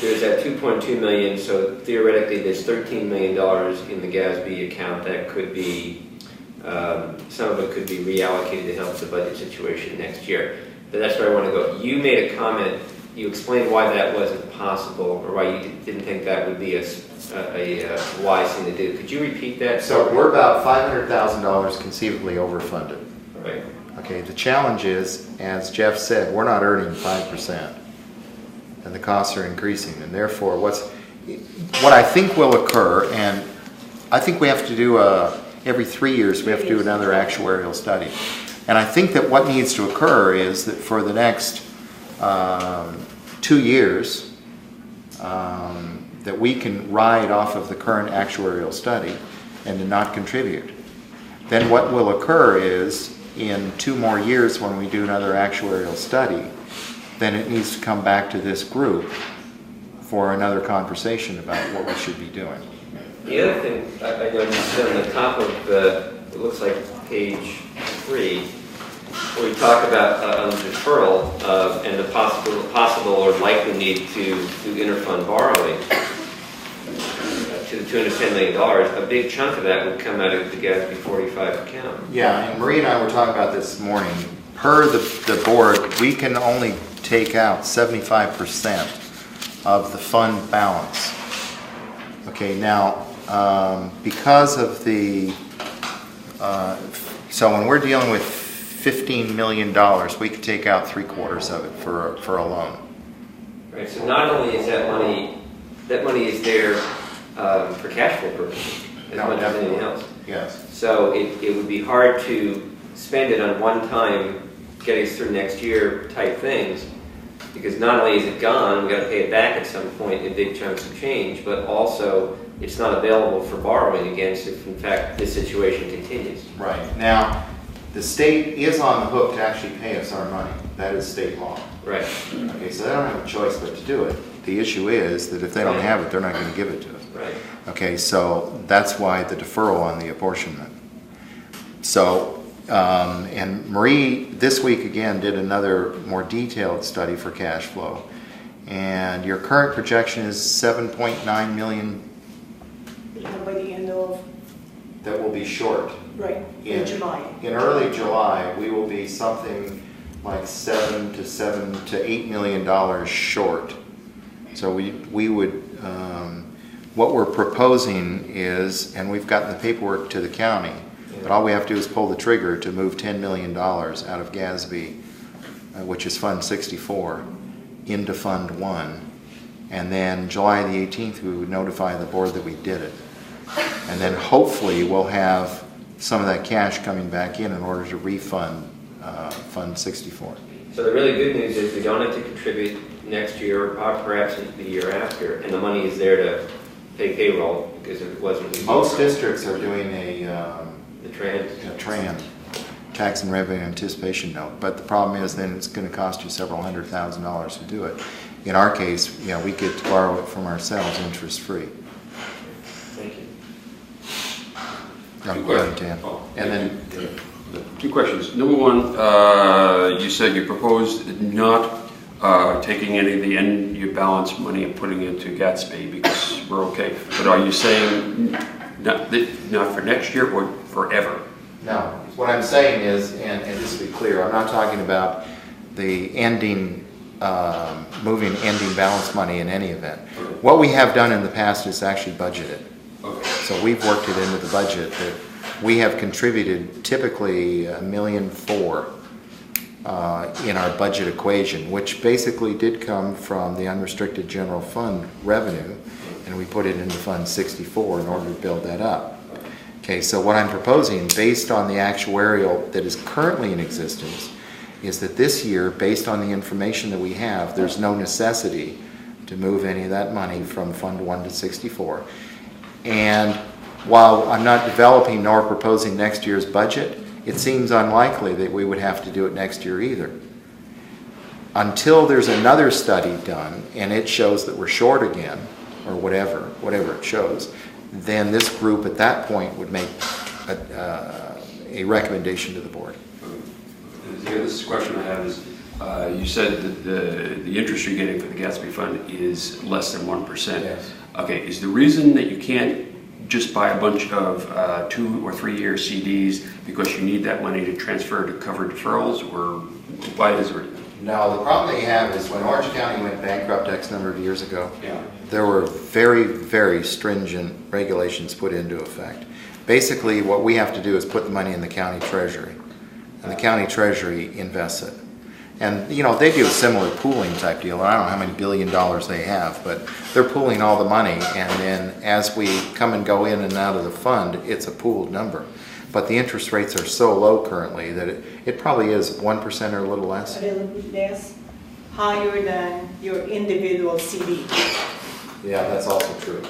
there's that 2.2 million, so theoretically there's $13 million in the GASB account that could be, some of it could be reallocated to help the budget situation next year. But that's where I want to go. You made a comment, you explained why that wasn't possible, or why you didn't think that would be a wise thing to do. Could you repeat that? So we're about $500,000 conceivably overfunded. Right. Okay, the challenge is, as Jeff said, we're not earning 5%, and the costs are increasing, and therefore what I think will occur, and I think we have to do every 3 years we have to do another actuarial study, and I think that what needs to occur is that for the next 2 years, that we can ride off of the current actuarial study and to not contribute. Then what will occur is, in 2 more years when we do another actuarial study, then it needs to come back to this group for another conversation about what we should be doing. The other thing, I noticed on the top of it looks like page 3, where we talk about deferral and the possible or likely need to do interfund borrowing to the $210 million. A big chunk of that would come out of the GASB 45 account. Yeah, and Marie and I were talking about this morning. Per the board, we can only take out 75% of the fund balance. Okay, now, because of the, so when we're dealing with $15 million, we could take out 3/4 of it for a loan. Right, so not only is that money is there for cash flow purposes as much as anything else. Yes. So it would be hard to spend it on one time, get us through next year type things, because not only is it gone, we got to pay it back at some point in big chunks of change, but also it's not available for borrowing against if in fact this situation continues. Right. Now, the state is on the hook to actually pay us our money. That is state law. Right. Okay, so they don't have a choice but to do it. The issue is that if they don't have it, they're not going to give it to us. Right. Okay, so that's why the deferral on the apportionment. So, and Marie this week again did another more detailed study for cash flow. And your current projection is 7.9 million By the end of, that will be short. right, in July. In early July, we will be something like $7 to $8 million short. So we would, what we're proposing is, and we've gotten the paperwork to the county, but all we have to do is pull the trigger to move $10 million out of GASB, which is Fund 64, into Fund 1. And then July the 18th, we would notify the board that we did it. And then hopefully we'll have some of that cash coming back in order to refund Fund 64. So the really good news is we don't have to contribute next year or perhaps the year after, and the money is there to pay payroll because it wasn't. Most districts are doing a TRAN, tax and revenue anticipation note, but the problem is then it's going to cost you several $100,000 to do it. In our case, we get to borrow it from ourselves interest-free. Thank you. Go ahead, Dan. And then 2 questions. Number 1, you said you proposed not taking any of the end year balance money and putting it into GASB because we're okay. But are you saying not for next year or forever? no, what I'm saying is, and just to be clear, I'm not talking about the moving ending balance money in any event. What we have done in the past is actually budgeted. Okay. So we've worked it into the budget that we have contributed typically $1.4 million in our budget equation, which basically did come from the unrestricted general fund revenue, and we put it into Fund 64 in order to build that up. Okay, so what I'm proposing, based on the actuarial that is currently in existence, is that this year, based on the information that we have, there's no necessity to move any of that money from Fund 1 to 64. And while I'm not developing nor proposing next year's budget, it seems unlikely that we would have to do it next year either. Until there's another study done and it shows that we're short again, or whatever it shows, then this group at that point would make a recommendation to the board. The other question I have is, you said that the interest you're getting for the Gatsby fund is less than 1%. Yes. Okay, is the reason that you can't just buy a bunch of 2 or 3 year CDs because you need that money to transfer to cover deferrals, or why is it? No, the problem that you have is when Orange County went bankrupt X number of years ago, Yeah. there were very, very stringent regulations put into effect. Basically, what we have to do is put the money in the county treasury, and the county treasury invests it. And, you know, they do a similar pooling type deal. I don't know how many $1 billion they have, but they're pooling all the money, and then as we come and go in and out of the fund, it's a pooled number. But the interest rates are so low currently that it probably is 1% or a little less. A little bit less, higher than your individual CD. Yeah, that's also true.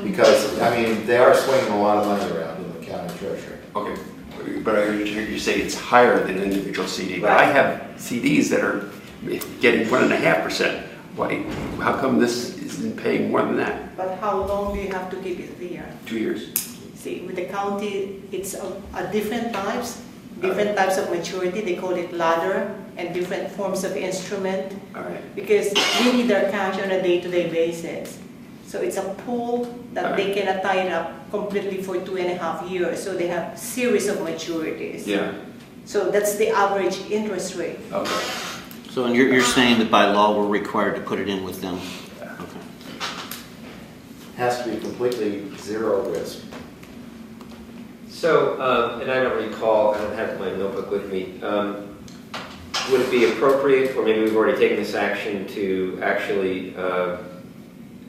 Because, I mean, they are swinging a lot of money around in the county treasury. Okay, but I heard you say it's higher than an individual CD, but I have CDs that are getting 1.5%. Why? How come this isn't paying more than that? But how long do you have to keep it there? 2 years. See, with the county, it's a different types of maturity. They call it ladder, and different forms of instrument. All right. Because we need their cash on a day-to-day basis. So it's a pool that they cannot tie it up completely for 2.5 years. So they have series of maturities. Yeah. So that's the average interest rate. Okay. So and you're saying that by law we're required to put it in with them? Okay. Has to be completely zero risk. So, and I don't recall, I don't have my notebook with me, would it be appropriate, or maybe we've already taken this action, to actually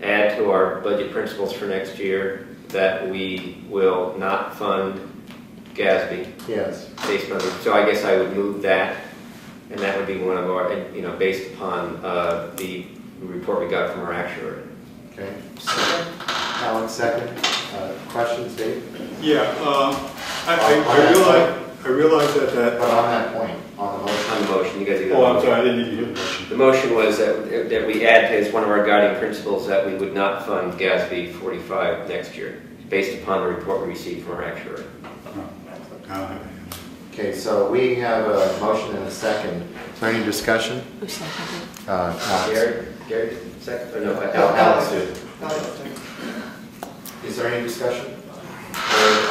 add to our budget principles for next year that we will not fund GASB? Yes. Based on, so I guess I would move that, and that would be one of our, you know, based upon the report we got from our actuary. Okay. Second. Alex, second. Questions, Dave? Yeah, I realize that. But on that point, on the motion. On the motion, you guys either. Oh, I'm sorry, I didn't even hear the motion. The motion was that we add as one of our guiding principles that we would not fund GASB 45 next year, based upon the report we received from our actuary. I don't have any. Okay, so we have a motion and a second. Is there any discussion? Who seconded? Alex. Gary, second, or no? Alex did. Is there any discussion?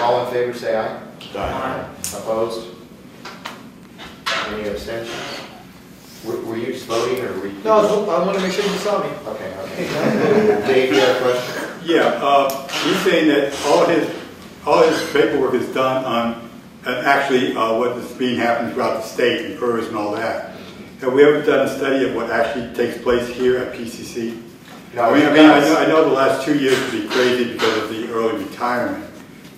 All in favor, say aye. Aye. Opposed? Any abstentions? Were you just voting, or were you? No, I want to make sure you saw me. Okay, okay. Dave, you have a question? Yeah, he's saying that all his paperwork is done on actually what is being happened throughout the state and PERS and all that. Have we ever done a study of what actually takes place here at PCC? No, I know the last 2 years would be crazy because of the early retirement,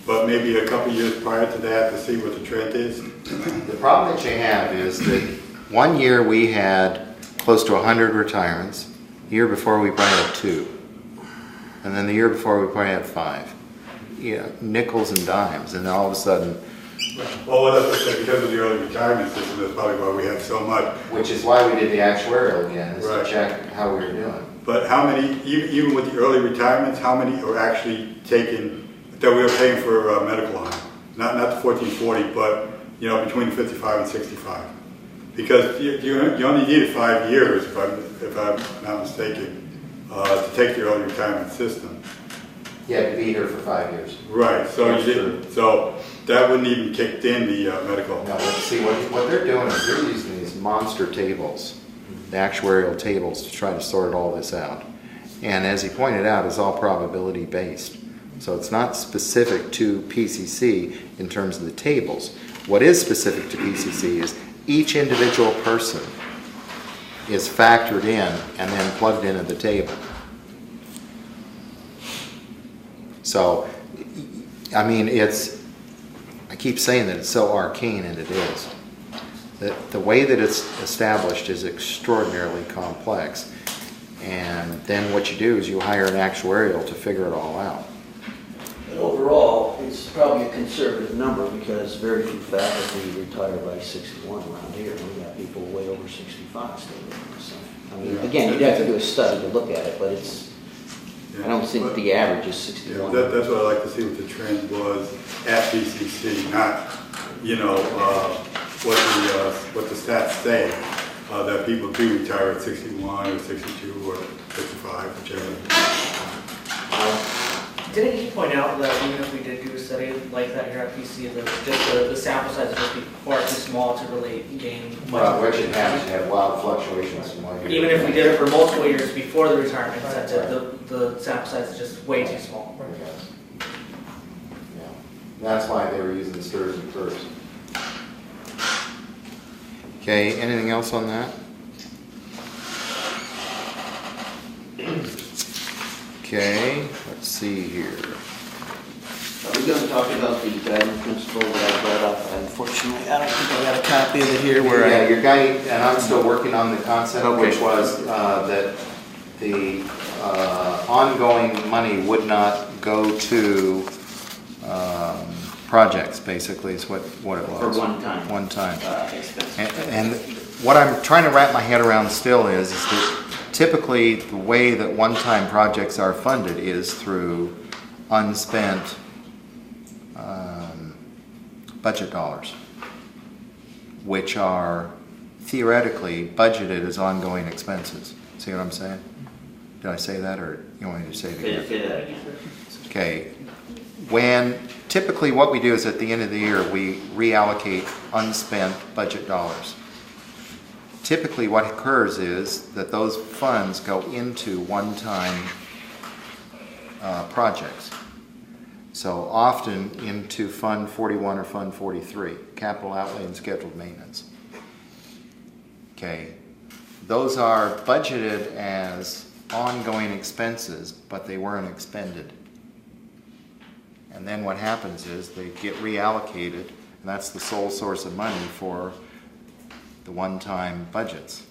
but maybe a couple years prior to that to see what the trend is. The problem that you have is that 1 year we had close to 100 retirements. The year before we probably had 2. And then the year before we probably had 5. Yeah, nickels and dimes, and all of a sudden. Well, what I said, because of the early retirement system, that's probably why we have so much. Which is why we did the actuarial again, is Right. to check how we were doing. But how many, even with the early retirements, how many are actually taken, that we are paying for medical on? Not the 1440, but, you know, between 55 and 65. Because you only needed 5 years, if I'm not mistaken, to take the early retirement system. You had to be here for 5 years. Right, so That's you didn't, so that wouldn't even kicked in the medical. No, let's see, what they're doing is they're using these monster tables, the actuarial tables, to try to sort all this out. And as he pointed out, it's all probability based. So it's not specific to PCC in terms of the tables. What is specific to PCC is each individual person is factored in and then plugged into the table. So, I mean, I keep saying that it's so arcane, and it is. The way that it's established is extraordinarily complex. And then what you do is you hire an actuarial to figure it all out. But overall, it's probably a conservative number because very few faculty retire by 61 around here. We got people way over 65 still living. So, I mean, again, you'd have to do a study to look at it, but I don't think the average is 61. That's what I like to see what the trend was at BCC, not, what the stats say, that people do retire at 61 or 62 or 55, whichever. Didn't you point out that even if we did do a study like that here at PC, that just the sample size would just be far too small to really gain much? Well, what should happen is you have wild fluctuations from one year. Even if we did it for multiple years before the retirement incentive, the sample size is just way too small. Yeah. That's why they were using the stirs and curves. Okay, anything else on that? Okay, let's see here. We're going to talk about the guiding principle that I brought up. Unfortunately, I don't think I got a copy of it here. Yeah, your guy, and I'm still working on the concept, Okay. which was that the ongoing money would not go to projects, basically, is what it was. For one time. One time. Expense. And what I'm trying to wrap my head around still is that typically the way that one-time projects are funded is through unspent budget dollars, which are theoretically budgeted as ongoing expenses. See what I'm saying? Did I say that, or you want me to say it again? Say that again. Okay. Typically what we do is at the end of the year, we reallocate unspent budget dollars. Typically what occurs is that those funds go into one-time projects. So often into Fund 41 or Fund 43, capital outlay and scheduled maintenance. Okay, those are budgeted as ongoing expenses, but they weren't expended. And then what happens is they get reallocated, and that's the sole source of money for the one-time budgets.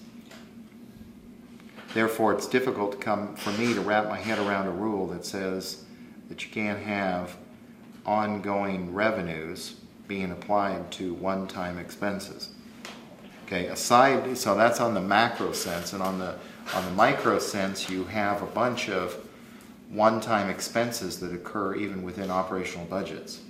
Therefore, it's difficult for me to wrap my head around a rule that says that you can't have ongoing revenues being applied to one-time expenses. Okay, so that's on the macro sense, and on the micro sense, you have a bunch of one-time expenses that occur even within operational budgets.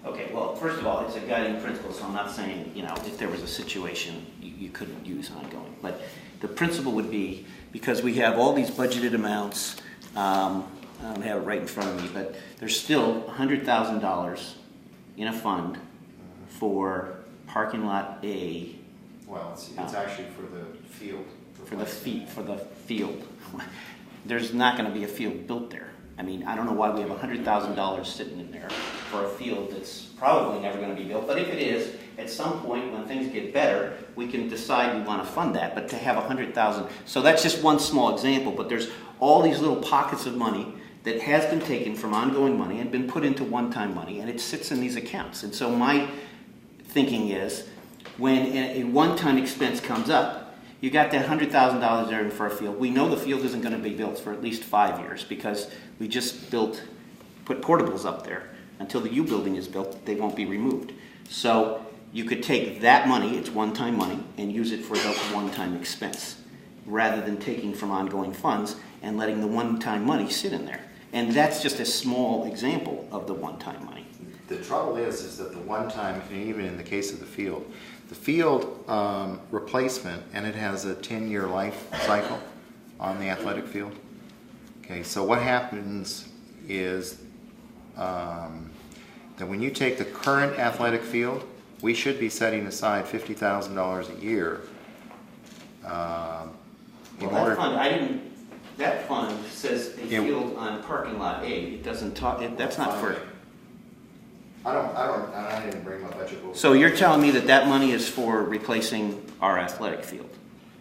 Okay, well, first of all, it's a guiding principle, so I'm not saying, if there was a situation you couldn't use ongoing. But the principle would be, because we have all these budgeted amounts, I don't have it right in front of me, but there's still $100,000 in a fund for parking lot A. Well, it's actually for the field. For the field. There's not going to be a field built there. I mean, I don't know why we have $100,000 sitting in there for a field that's probably never going to be built. But if it is, at some point when things get better, we can decide we want to fund that. But to have $100,000, so that's just one small example. But there's all these little pockets of money that has been taken from ongoing money and been put into one-time money, and it sits in these accounts. And so my thinking is, when a one-time expense comes up, you got that $100,000 there for a field. We know the field isn't going to be built for at least 5 years because we just put portables up there. Until the U building is built, they won't be removed. So you could take that money, it's one-time money, and use it for the one-time expense, rather than taking from ongoing funds and letting the one-time money sit in there. And that's just a small example of the one-time money. The trouble is that the one-time, even in the case of the field replacement, and it has a 10-year life cycle on the athletic field. Okay, so what happens is that when you take the current athletic field, we should be setting aside $50,000 a year. That fund says a field on parking lot A. It doesn't talk. That's not for. I didn't bring my budget book. So you're telling me that money is for replacing our athletic field?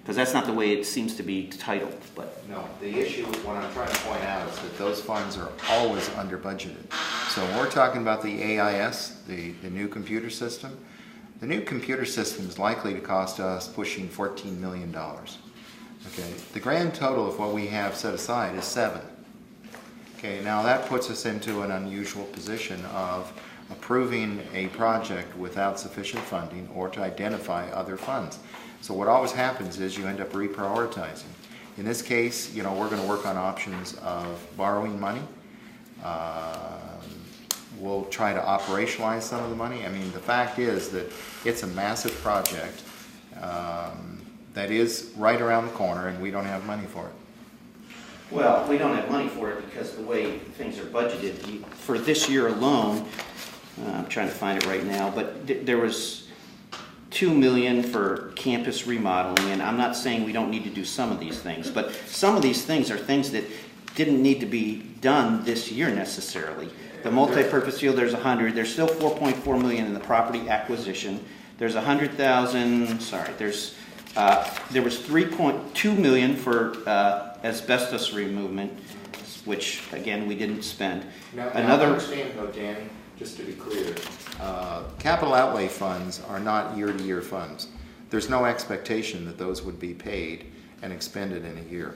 Because that's not the way it seems to be titled, but. No, the issue, what I'm trying to point out is that those funds are always under budgeted. So when we're talking about the AIS, the new computer system, the new computer system is likely to cost us pushing $14 million. Okay, the grand total of what we have set aside is 7. Okay, now that puts us into an unusual position of approving a project without sufficient funding or to identify other funds. So what always happens is you end up reprioritizing. In this case, you know, we're going to work on options of borrowing money. We'll try to operationalize some of the money. I mean, the fact is that it's a massive project that is right around the corner, and we don't have money for it. Well, we don't have money for it because the way things are budgeted, for this year alone, I'm trying to find it right now, but there was $2 million for campus remodeling, and I'm not saying we don't need to do some of these things, but some of these things are things that didn't need to be done this year necessarily. The multi-purpose field, there's 100. There's still 4.4 million in the property acquisition. There's 100,000. Sorry, there was 3.2 million for asbestos removal, which again we didn't spend. Now, I understand though, Danny, just to be clear, capital outlay funds are not year-to-year funds. There's no expectation that those would be paid and expended in a year.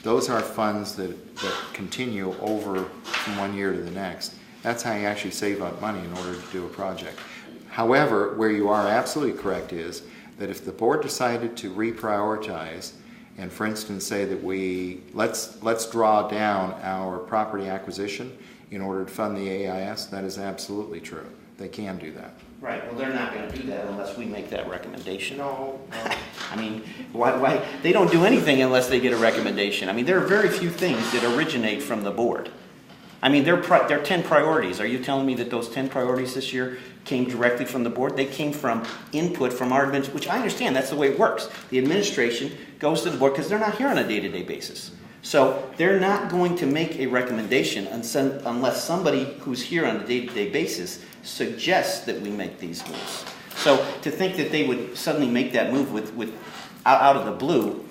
Those are funds that continue over from one year to the next. That's how you actually save up money in order to do a project. However, where you are absolutely correct is that if the board decided to reprioritize and, for instance, say that let's draw down our property acquisition in order to fund the AIS, that is absolutely true. They can do that. Right. Well, they're not going to do that unless we make that recommendation. No. I mean, why? They don't do anything unless they get a recommendation. I mean, there are very few things that originate from the board. I mean, there are 10 priorities. Are you telling me that those 10 priorities this year came directly from the board? They came from input from our administration, which I understand. That's the way it works. The administration goes to the board because they're not here on a day-to-day basis. So they're not going to make a recommendation unless somebody who's here on a day-to-day basis suggests that we make these moves. So to think that they would suddenly make that move with out of the blue,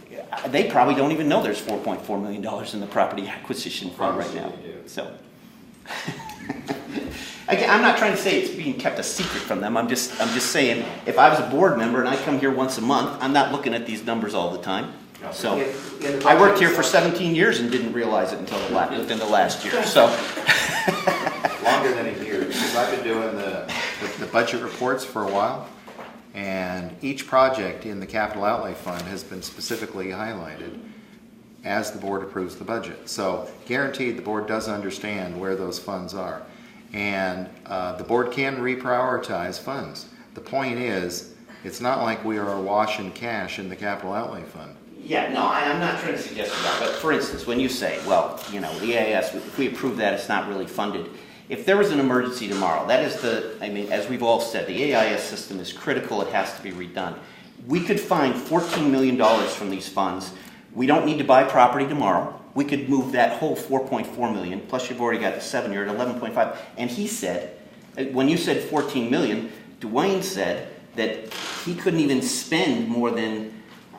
they probably don't even know there's $4.4 million in the property acquisition fund right now. So again, I'm not trying to say it's being kept a secret from them. I'm just saying if I was a board member and I come here once a month, I'm not looking at these numbers all the time. So I worked here for 17 years and didn't realize it until within the last year. So longer than a year, because I've been doing the budget reports for a while, and each project in the capital outlay fund has been specifically highlighted as the board approves the budget. So guaranteed the board does understand where those funds are. And the board can reprioritize funds. The point is, it's not like we are awash in cash in the capital outlay fund. Yeah, no, I'm not trying to suggest that. But for instance, when you say, well, you know, the AIS, if we approve that, it's not really funded. If there was an emergency tomorrow, that is I mean, as we've all said, the AIS system is critical. It has to be redone. We could find $14 million from these funds. We don't need to buy property tomorrow. We could move that whole 4.4 million, plus you've already got the 7, you're at 11.5. And he said, when you said 14 million, Dwayne said that he couldn't even spend more than,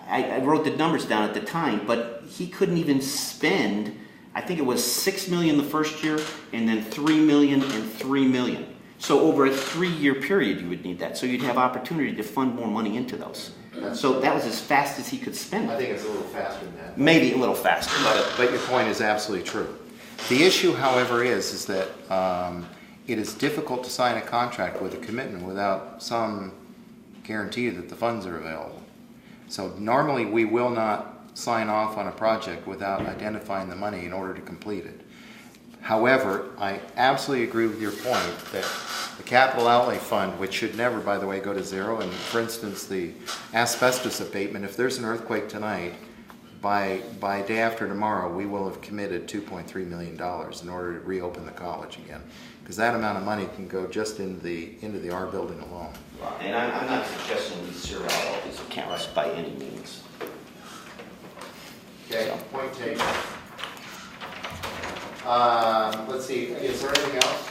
I wrote the numbers down at the time, but he couldn't even spend, I think it was 6 million the first year, and then 3 million and 3 million. So over a 3-year period you would need that. So you'd have opportunity to fund more money into those. So that was as fast as he could spend it. I think it's a little faster than that. Maybe a little faster. But your point is absolutely true. The issue, however, is that it is difficult to sign a contract with a commitment without some guarantee that the funds are available. So normally we will not sign off on a project without identifying the money in order to complete it. However, I absolutely agree with your point that the capital outlay fund, which should never, by the way, go to zero, and for instance, the asbestos abatement, if there's an earthquake tonight, by day after tomorrow, we will have committed $2.3 million in order to reopen the college again. Because that amount of money can go just into the R building alone. And I'm not suggesting we zero out all these accounts by any means. Okay, So. point taken. Let's see, is there anything else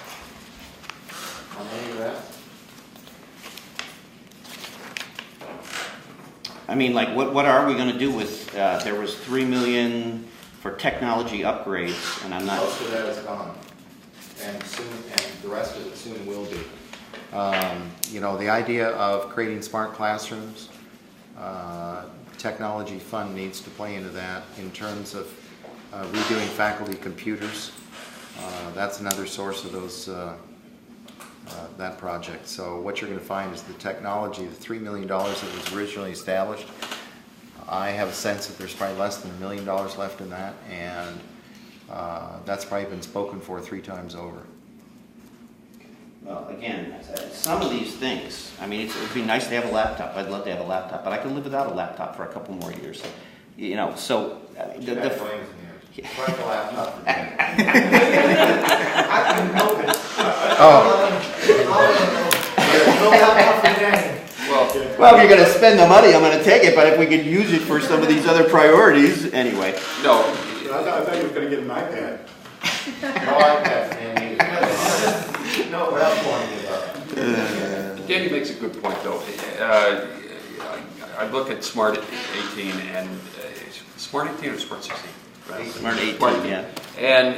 on any of I mean, like, what are we gonna do with, there was 3 million for technology upgrades, and I'm not. Most of that is gone, and soon, and the rest of it soon will be. You know, the idea of creating smart classrooms, technology fund needs to play into that in terms of redoing faculty computers. That's another source of those that project. So what you're going to find is the technology, the $3 million that was originally established. I have a sense that there's probably less than $1 million left in that, and that's probably been spoken for 3 times over. Well, again, some of these things, I mean, it would be nice to have a laptop. I'd love to have a laptop, but I can live without a laptop for a couple more years. You know, so Quite the laptop for dinner. I can help it. Oh. No laptop for Danny. Well, if you're going to spend the money, I'm going to take it, but if we could use it for some of these other priorities, anyway. No, I thought you were gonna get an iPad. No iPad, Danny. No, what else want to give up? Danny makes a good point, though. I look at Smart 18 and Smart 18 or Smart 16? Smart 18, yeah. And,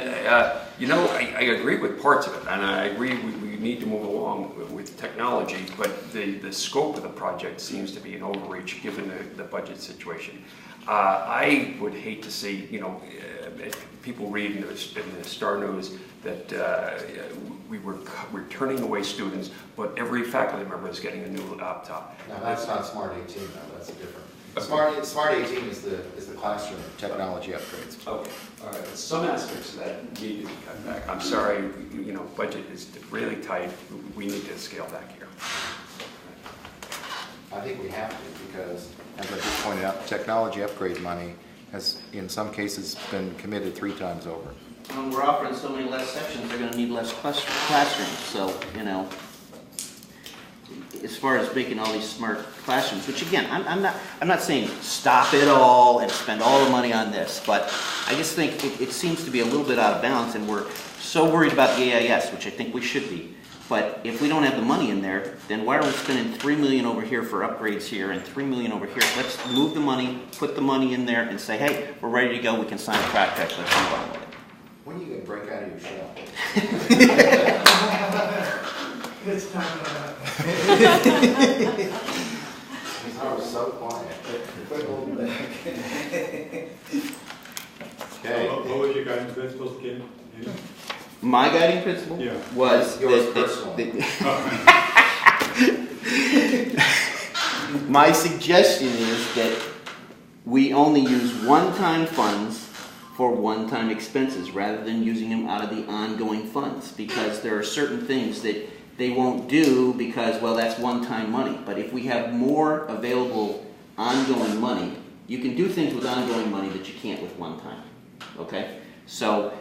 you know, I agree with parts of it, and I agree we need to move along with technology, but the scope of the project seems to be an overreach given the budget situation. I would hate to see, you know, people read in the Star News that we're turning away students, but every faculty member is getting a new laptop. No, that's not Smart 18, though. That's a different. Smart 18 is the classroom technology upgrades. Okay, all right. Some aspects of that need to be cut back. I'm sorry, you know, budget is really tight. We need to scale back here. I think we have to, because, as I just pointed out, technology upgrade money has, in some cases, been committed 3 times over. When we're offering so many less sections, they're going to need less classrooms. So, you know, as far as making all these smart classrooms, which again, I'm not saying stop it all and spend all the money on this, but I just think it seems to be a little bit out of balance, and we're so worried about the AIS, which I think we should be. But if we don't have the money in there, then why are we spending $3 million over here for upgrades here and $3 million over here? Let's move the money, put the money in there, and say, hey, we're ready to go. We can sign a contract. Let's move on with it. When are you going to break out of your shell? It's time for I was so quiet. Okay. What was your guidance principles again? My guiding principle Yeah. was Yours personal. My suggestion is that we only use one-time funds for one-time expenses rather than using them out of the ongoing funds, because there are certain things that they won't do because, well, that's one-time money. But if we have more available ongoing money, you can do things with ongoing money that you can't with one-time. Okay? So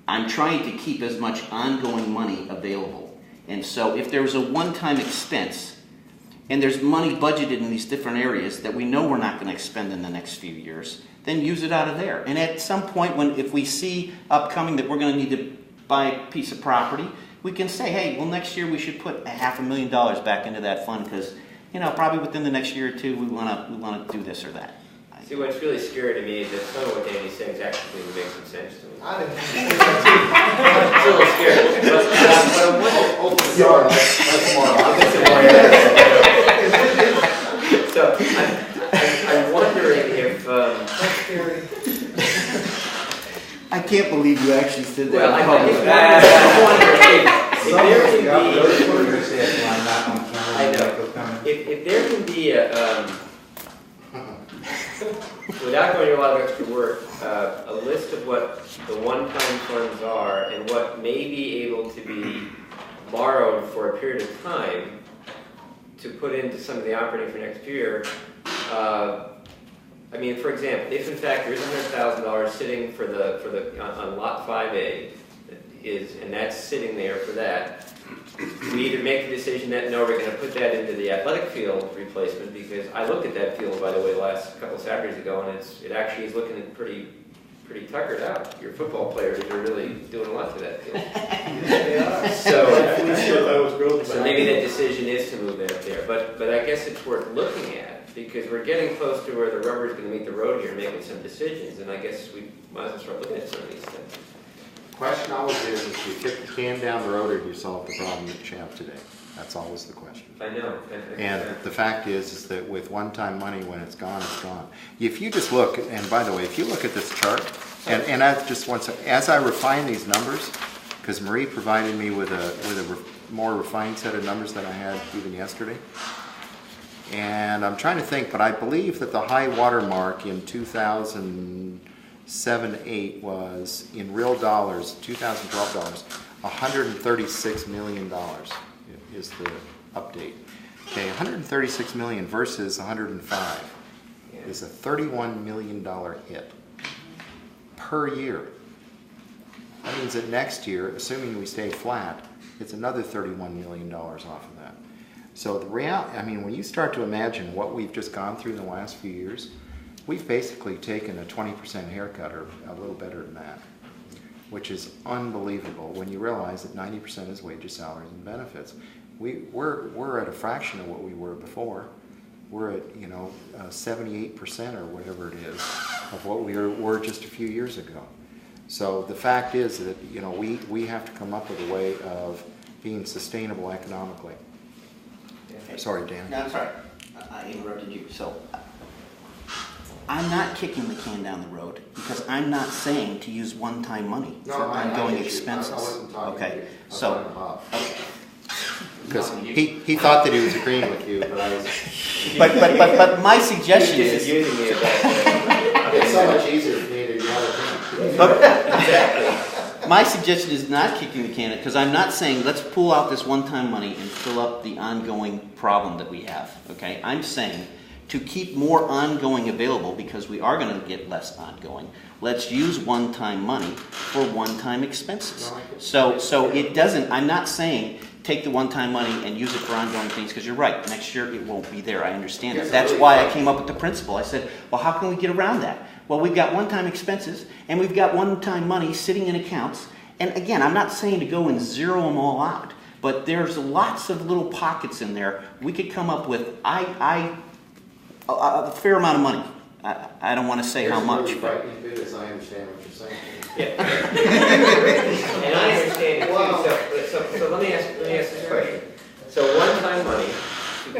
I'm trying to keep as much ongoing money available. And so if there's a one-time expense, and there's money budgeted in these different areas that we know we're not going to expend in the next few years, then use it out of there. And at some point, if we see upcoming that we're going to need to buy a piece of property, we can say, hey, well, next year we should put $500,000 back into that fund because, you know, probably within the next year or two we want to do this or that. See, what's really scary to me is that some of what Danny's saying is actually making some sense to me. I didn't It's a little scary. But I'm wondering, Open the door, let's more. so I'm wondering if, I can't believe you actually said that. well, I'm wondering if there can be a, without going to a lot of extra work, a list of what the one-time funds are and what may be able to be borrowed for a period of time to put into some of the operating for next year. I mean, for example, if in fact there is $100,000 sitting on lot 5A, and that's sitting there for that, we either make the decision that no, we're going to put that into the athletic field replacement, because I looked at that field, by the way, the last couple Saturdays ago, and it actually is looking pretty tuckered out. Your football players are really doing a lot to that field. So maybe that decision is to move that there, but I guess it's worth looking at Because we're getting close to where the rubber's gonna meet the road here, making some decisions, and I guess we might as well start looking at some of these things. Question always is do you kick the can down the road or do you solve the problem that you have today? That's always the question. I know. And the fact is that with one-time money, when it's gone, it's gone. If you just look, and by the way, if you look at this chart, and I just want to, as I refine these numbers, because Marie provided me with a more refined set of numbers than I had even yesterday. And I'm trying to think, but I believe that the high water mark in 2007-8 was, in real dollars, 2012 dollars, $136 million is the update. Okay, 136 million versus 105 is a $31 million hit per year. That means that next year, assuming we stay flat, it's another $31 million off of that. So the reality, I mean, when you start to imagine what we've just gone through in the last few years, we've basically taken a 20% haircut, or a little better than that, which is unbelievable when you realize that 90% is wages, salaries, and benefits. We're at a fraction of what we were before. We're at 78% or whatever it is of what we were just a few years ago. So the fact is that we have to come up with a way of being sustainable economically. Sorry, Dan. No, I'm sorry. I interrupted you. So I'm not kicking the can down the road because I'm not saying to use one-time money for ongoing expenses. I wasn't talking okay. to you. So because he thought that he was agreeing with you, but I was. But my suggestion is. It's so much easier for me to yell at him. My suggestion is not kicking the can, because I'm not saying let's pull out this one-time money and fill up the ongoing problem that we have. Okay, I'm saying to keep more ongoing available, because we are going to get less ongoing. Let's use one-time money for one-time expenses. So it doesn't. I'm not saying take the one-time money and use it for ongoing things, because you're right. Next year it won't be there. I understand it. That's why I came up with the principle. I said, well, how can we get around that? Well, we've got one-time expenses, and we've got one-time money sitting in accounts. And again, I'm not saying to go and zero them all out, but there's lots of little pockets in there. We could come up with a fair amount of money. I don't want to say how much. Really frightening bit is I understand what you're saying. Yeah. And I understand it too. So let me ask this question. So one-time money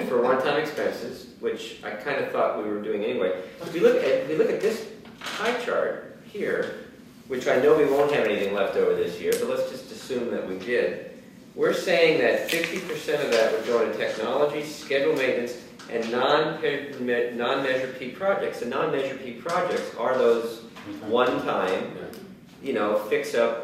for one-time expenses, which I kind of thought we were doing anyway. If we look at this pie chart here, which I know we won't have anything left over this year, but let's just assume that we did. We're saying that 50% of that would go into technology, schedule maintenance, and non-measure P projects. The non-measure P projects are those one-time, fix up,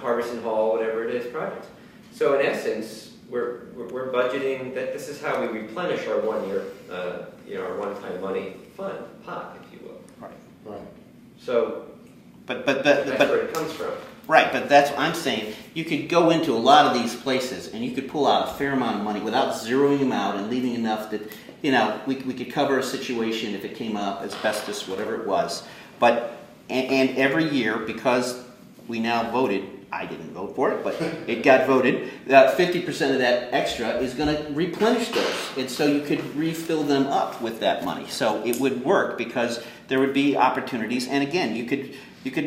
Harbison Hall, whatever it is, projects. So in essence, we're budgeting that this is how we replenish our 1 year, our one-time money fund pot, if you will. Right. So, but that's where it comes from. Right, but that's what I'm saying. You could go into a lot of these places and you could pull out a fair amount of money without zeroing them out and leaving enough that, we could cover a situation if it came up, asbestos, whatever it was. But, and every year, because we now voted, I didn't vote for it, but it got voted, that 50% of that extra is going to replenish those. And so you could refill them up with that money. So it would work because there would be opportunities. And again, you could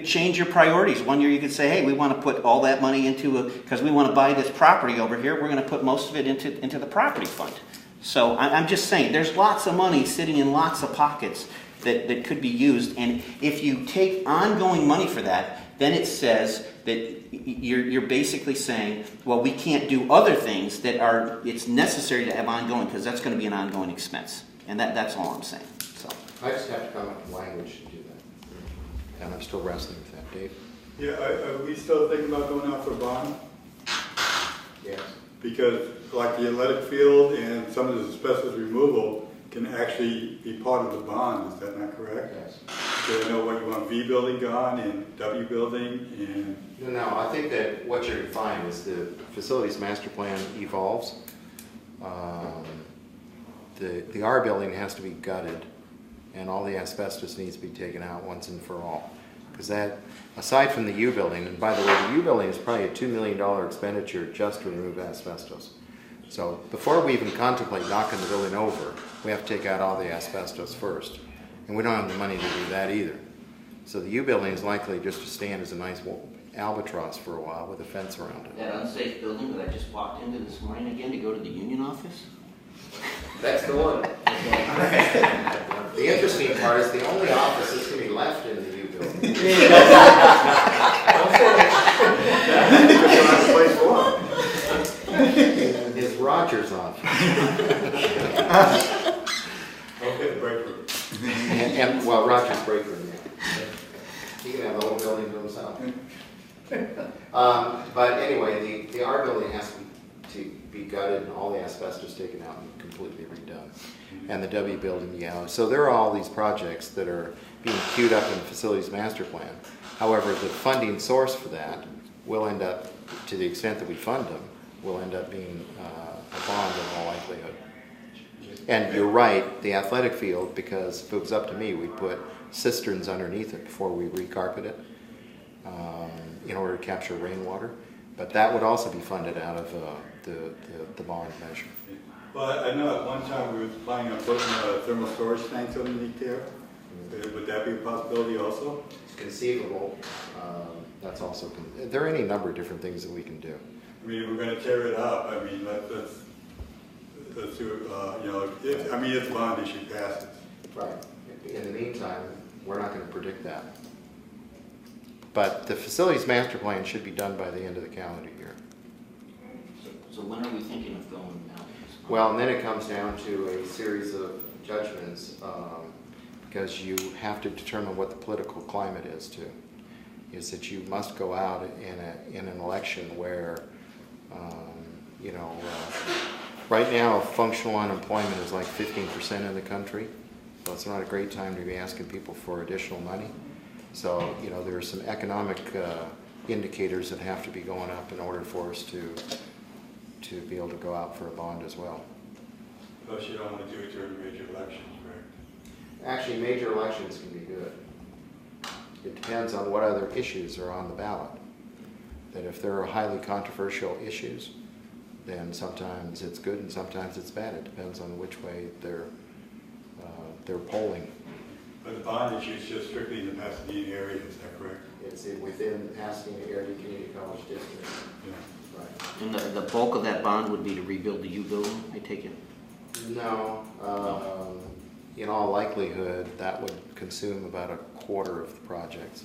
change your priorities. 1 year you could say, hey, we want to put all that money into because we want to buy this property over here. We're going to put most of it into the property fund. So I'm just saying, there's lots of money sitting in lots of pockets that could be used. And if you take ongoing money for that, then it says that you're basically saying, well, we can't do other things it's necessary to have ongoing, because that's going to be an ongoing expense. And that's all I'm saying. So I just have to come up with language to do that. And I'm still wrestling with that, Dave. Yeah, are we still thinking about going out for a bond? Yes. Because like the athletic field and some of the asbestos removal can actually be part of the bond, is that not correct? Yes. So you know what you want V building gone and W building and... No, I think that what you're going to find is the facilities master plan evolves. The R building has to be gutted, and all the asbestos needs to be taken out once and for all. Because that, aside from the U building, and by the way, the U building is probably a $2 million expenditure just to remove asbestos. So before we even contemplate knocking the building over, we have to take out all the asbestos first. And we don't have the money to do that either. So the U building is likely just to stand as a nice albatross for a while with a fence around it. That unsafe building that I just walked into this morning again to go to the union office? That's the one. The interesting part is the only office that's going to be left in the U building. Is Roger's office. Okay, the break room. And well, Roger's break room, yeah. He can have the whole building to himself. But anyway, the R building has to be gutted and all the asbestos taken out and completely redone. And the W building, yeah. So there are all these projects that are being queued up in the facilities master plan. However, the funding source for that will end up, to the extent that we fund them, will end up being a bond in all likelihood. And you're right, the athletic field, because if it was up to me, we'd put cisterns underneath it before we recarpet it in order to capture rainwater. But that would also be funded out of the bond measure. Well, I know at one time we were planning on putting thermal storage tanks underneath there. Would that be a possibility also? It's conceivable. That's also, there are any number of different things that we can do. I mean, if we're going to tear it up, I mean, let's do, you know, if the bond issue passes. Right. In the meantime, we're not going to predict that. But the facilities master plan should be done by the end of the calendar year. So when are we thinking of going now? Well, and then it comes down to a series of judgments because you have to determine what the political climate is too. Is that you must go out in an election where, right now functional unemployment is like 15% in the country. So it's not a great time to be asking people for additional money. So, there are some economic indicators that have to be going up in order for us to be able to go out for a bond as well. Plus you don't want to do it during major elections, correct? Actually, major elections can be good. It depends on what other issues are on the ballot. That if there are highly controversial issues, then sometimes it's good and sometimes it's bad. It depends on which way they're polling. But the bond issue is just strictly in the Pasadena area, is that correct? It's within the Pasadena Area Community College District. Yeah. Right. And the bulk of that bond would be to rebuild the U building, I take it? No. In all likelihood, that would consume about a quarter of the projects.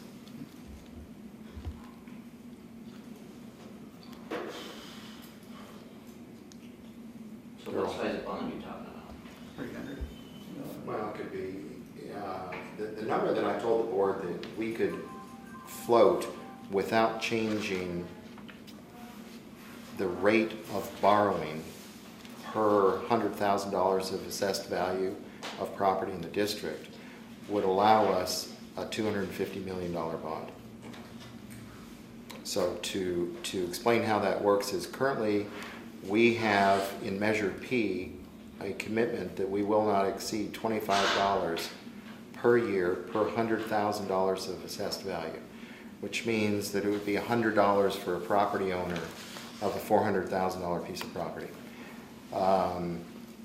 So what size of bond are you talking about? 300. Well, it could be, the number that I told the board that we could float without changing the rate of borrowing per $100,000 of assessed value of property in the district would allow us a $250 million bond. So to explain how that works is currently we have in Measure P a commitment that we will not exceed $25 per year per $100,000 of assessed value, which means that it would be $100 for a property owner of a $400,000 piece of property.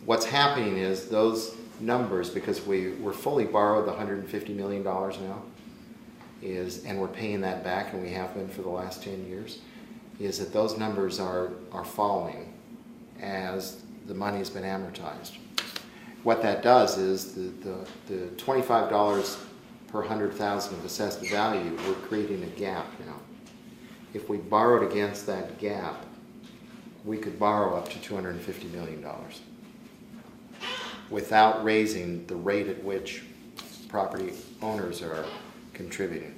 What's happening is those numbers, because we're fully borrowed the $150 million now, and we're paying that back, and we have been for the last 10 years, is that those numbers are falling as the money has been amortized. What that does is the $25 per 100,000 of assessed value, we're creating a gap now. If we borrowed against that gap, we could borrow up to $250 million without raising the rate at which property owners are contributing.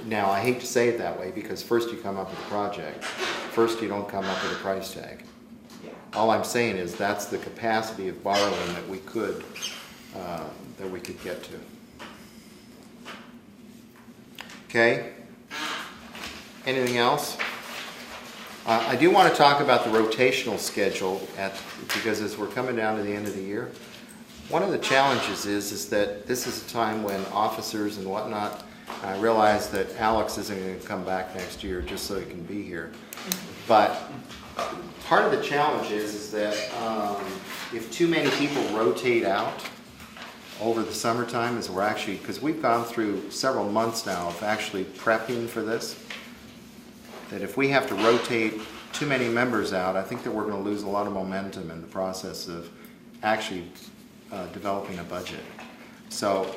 Now, I hate to say it that way because first you come up with a project. First you don't come up with a price tag. All I'm saying is that's the capacity of borrowing that we could get to. Okay? Anything else? I do want to talk about the rotational schedule because as we're coming down to the end of the year, one of the challenges is that this is a time when officers and whatnot I realize that Alex isn't going to come back next year just so he can be here. But part of the challenge is that if too many people rotate out over the summertime, as we're actually, because we've gone through several months now of actually prepping for this, that if we have to rotate too many members out, I think that we're going to lose a lot of momentum in the process of actually developing a budget. So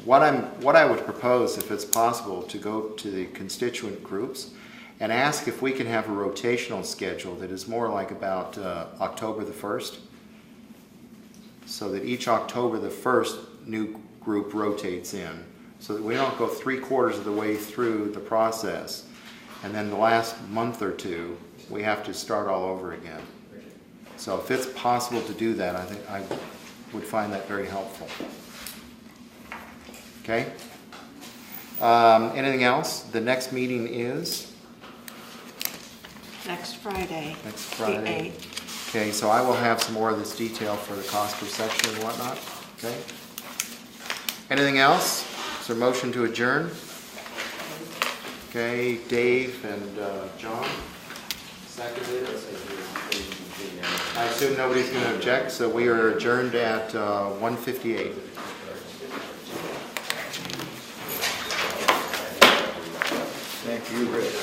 what I would propose, if it's possible, to go to the constituent groups and ask if we can have a rotational schedule that is more like about October the 1st, so that each October the 1st new group rotates in, so that we don't go 3/4 of the way through the process, and then the last month or two, we have to start all over again. So if it's possible to do that, I think I would find that very helpful. Okay? Anything else? The next meeting is? Next Friday. Next Friday. The 8th. Okay, so I will have some more of this detail for the cost per section and whatnot. Okay? Anything else? Is there a motion to adjourn? Okay, Dave and John? Seconded. I assume nobody's going to object, so we are adjourned at 1:58. Thank you, Rick.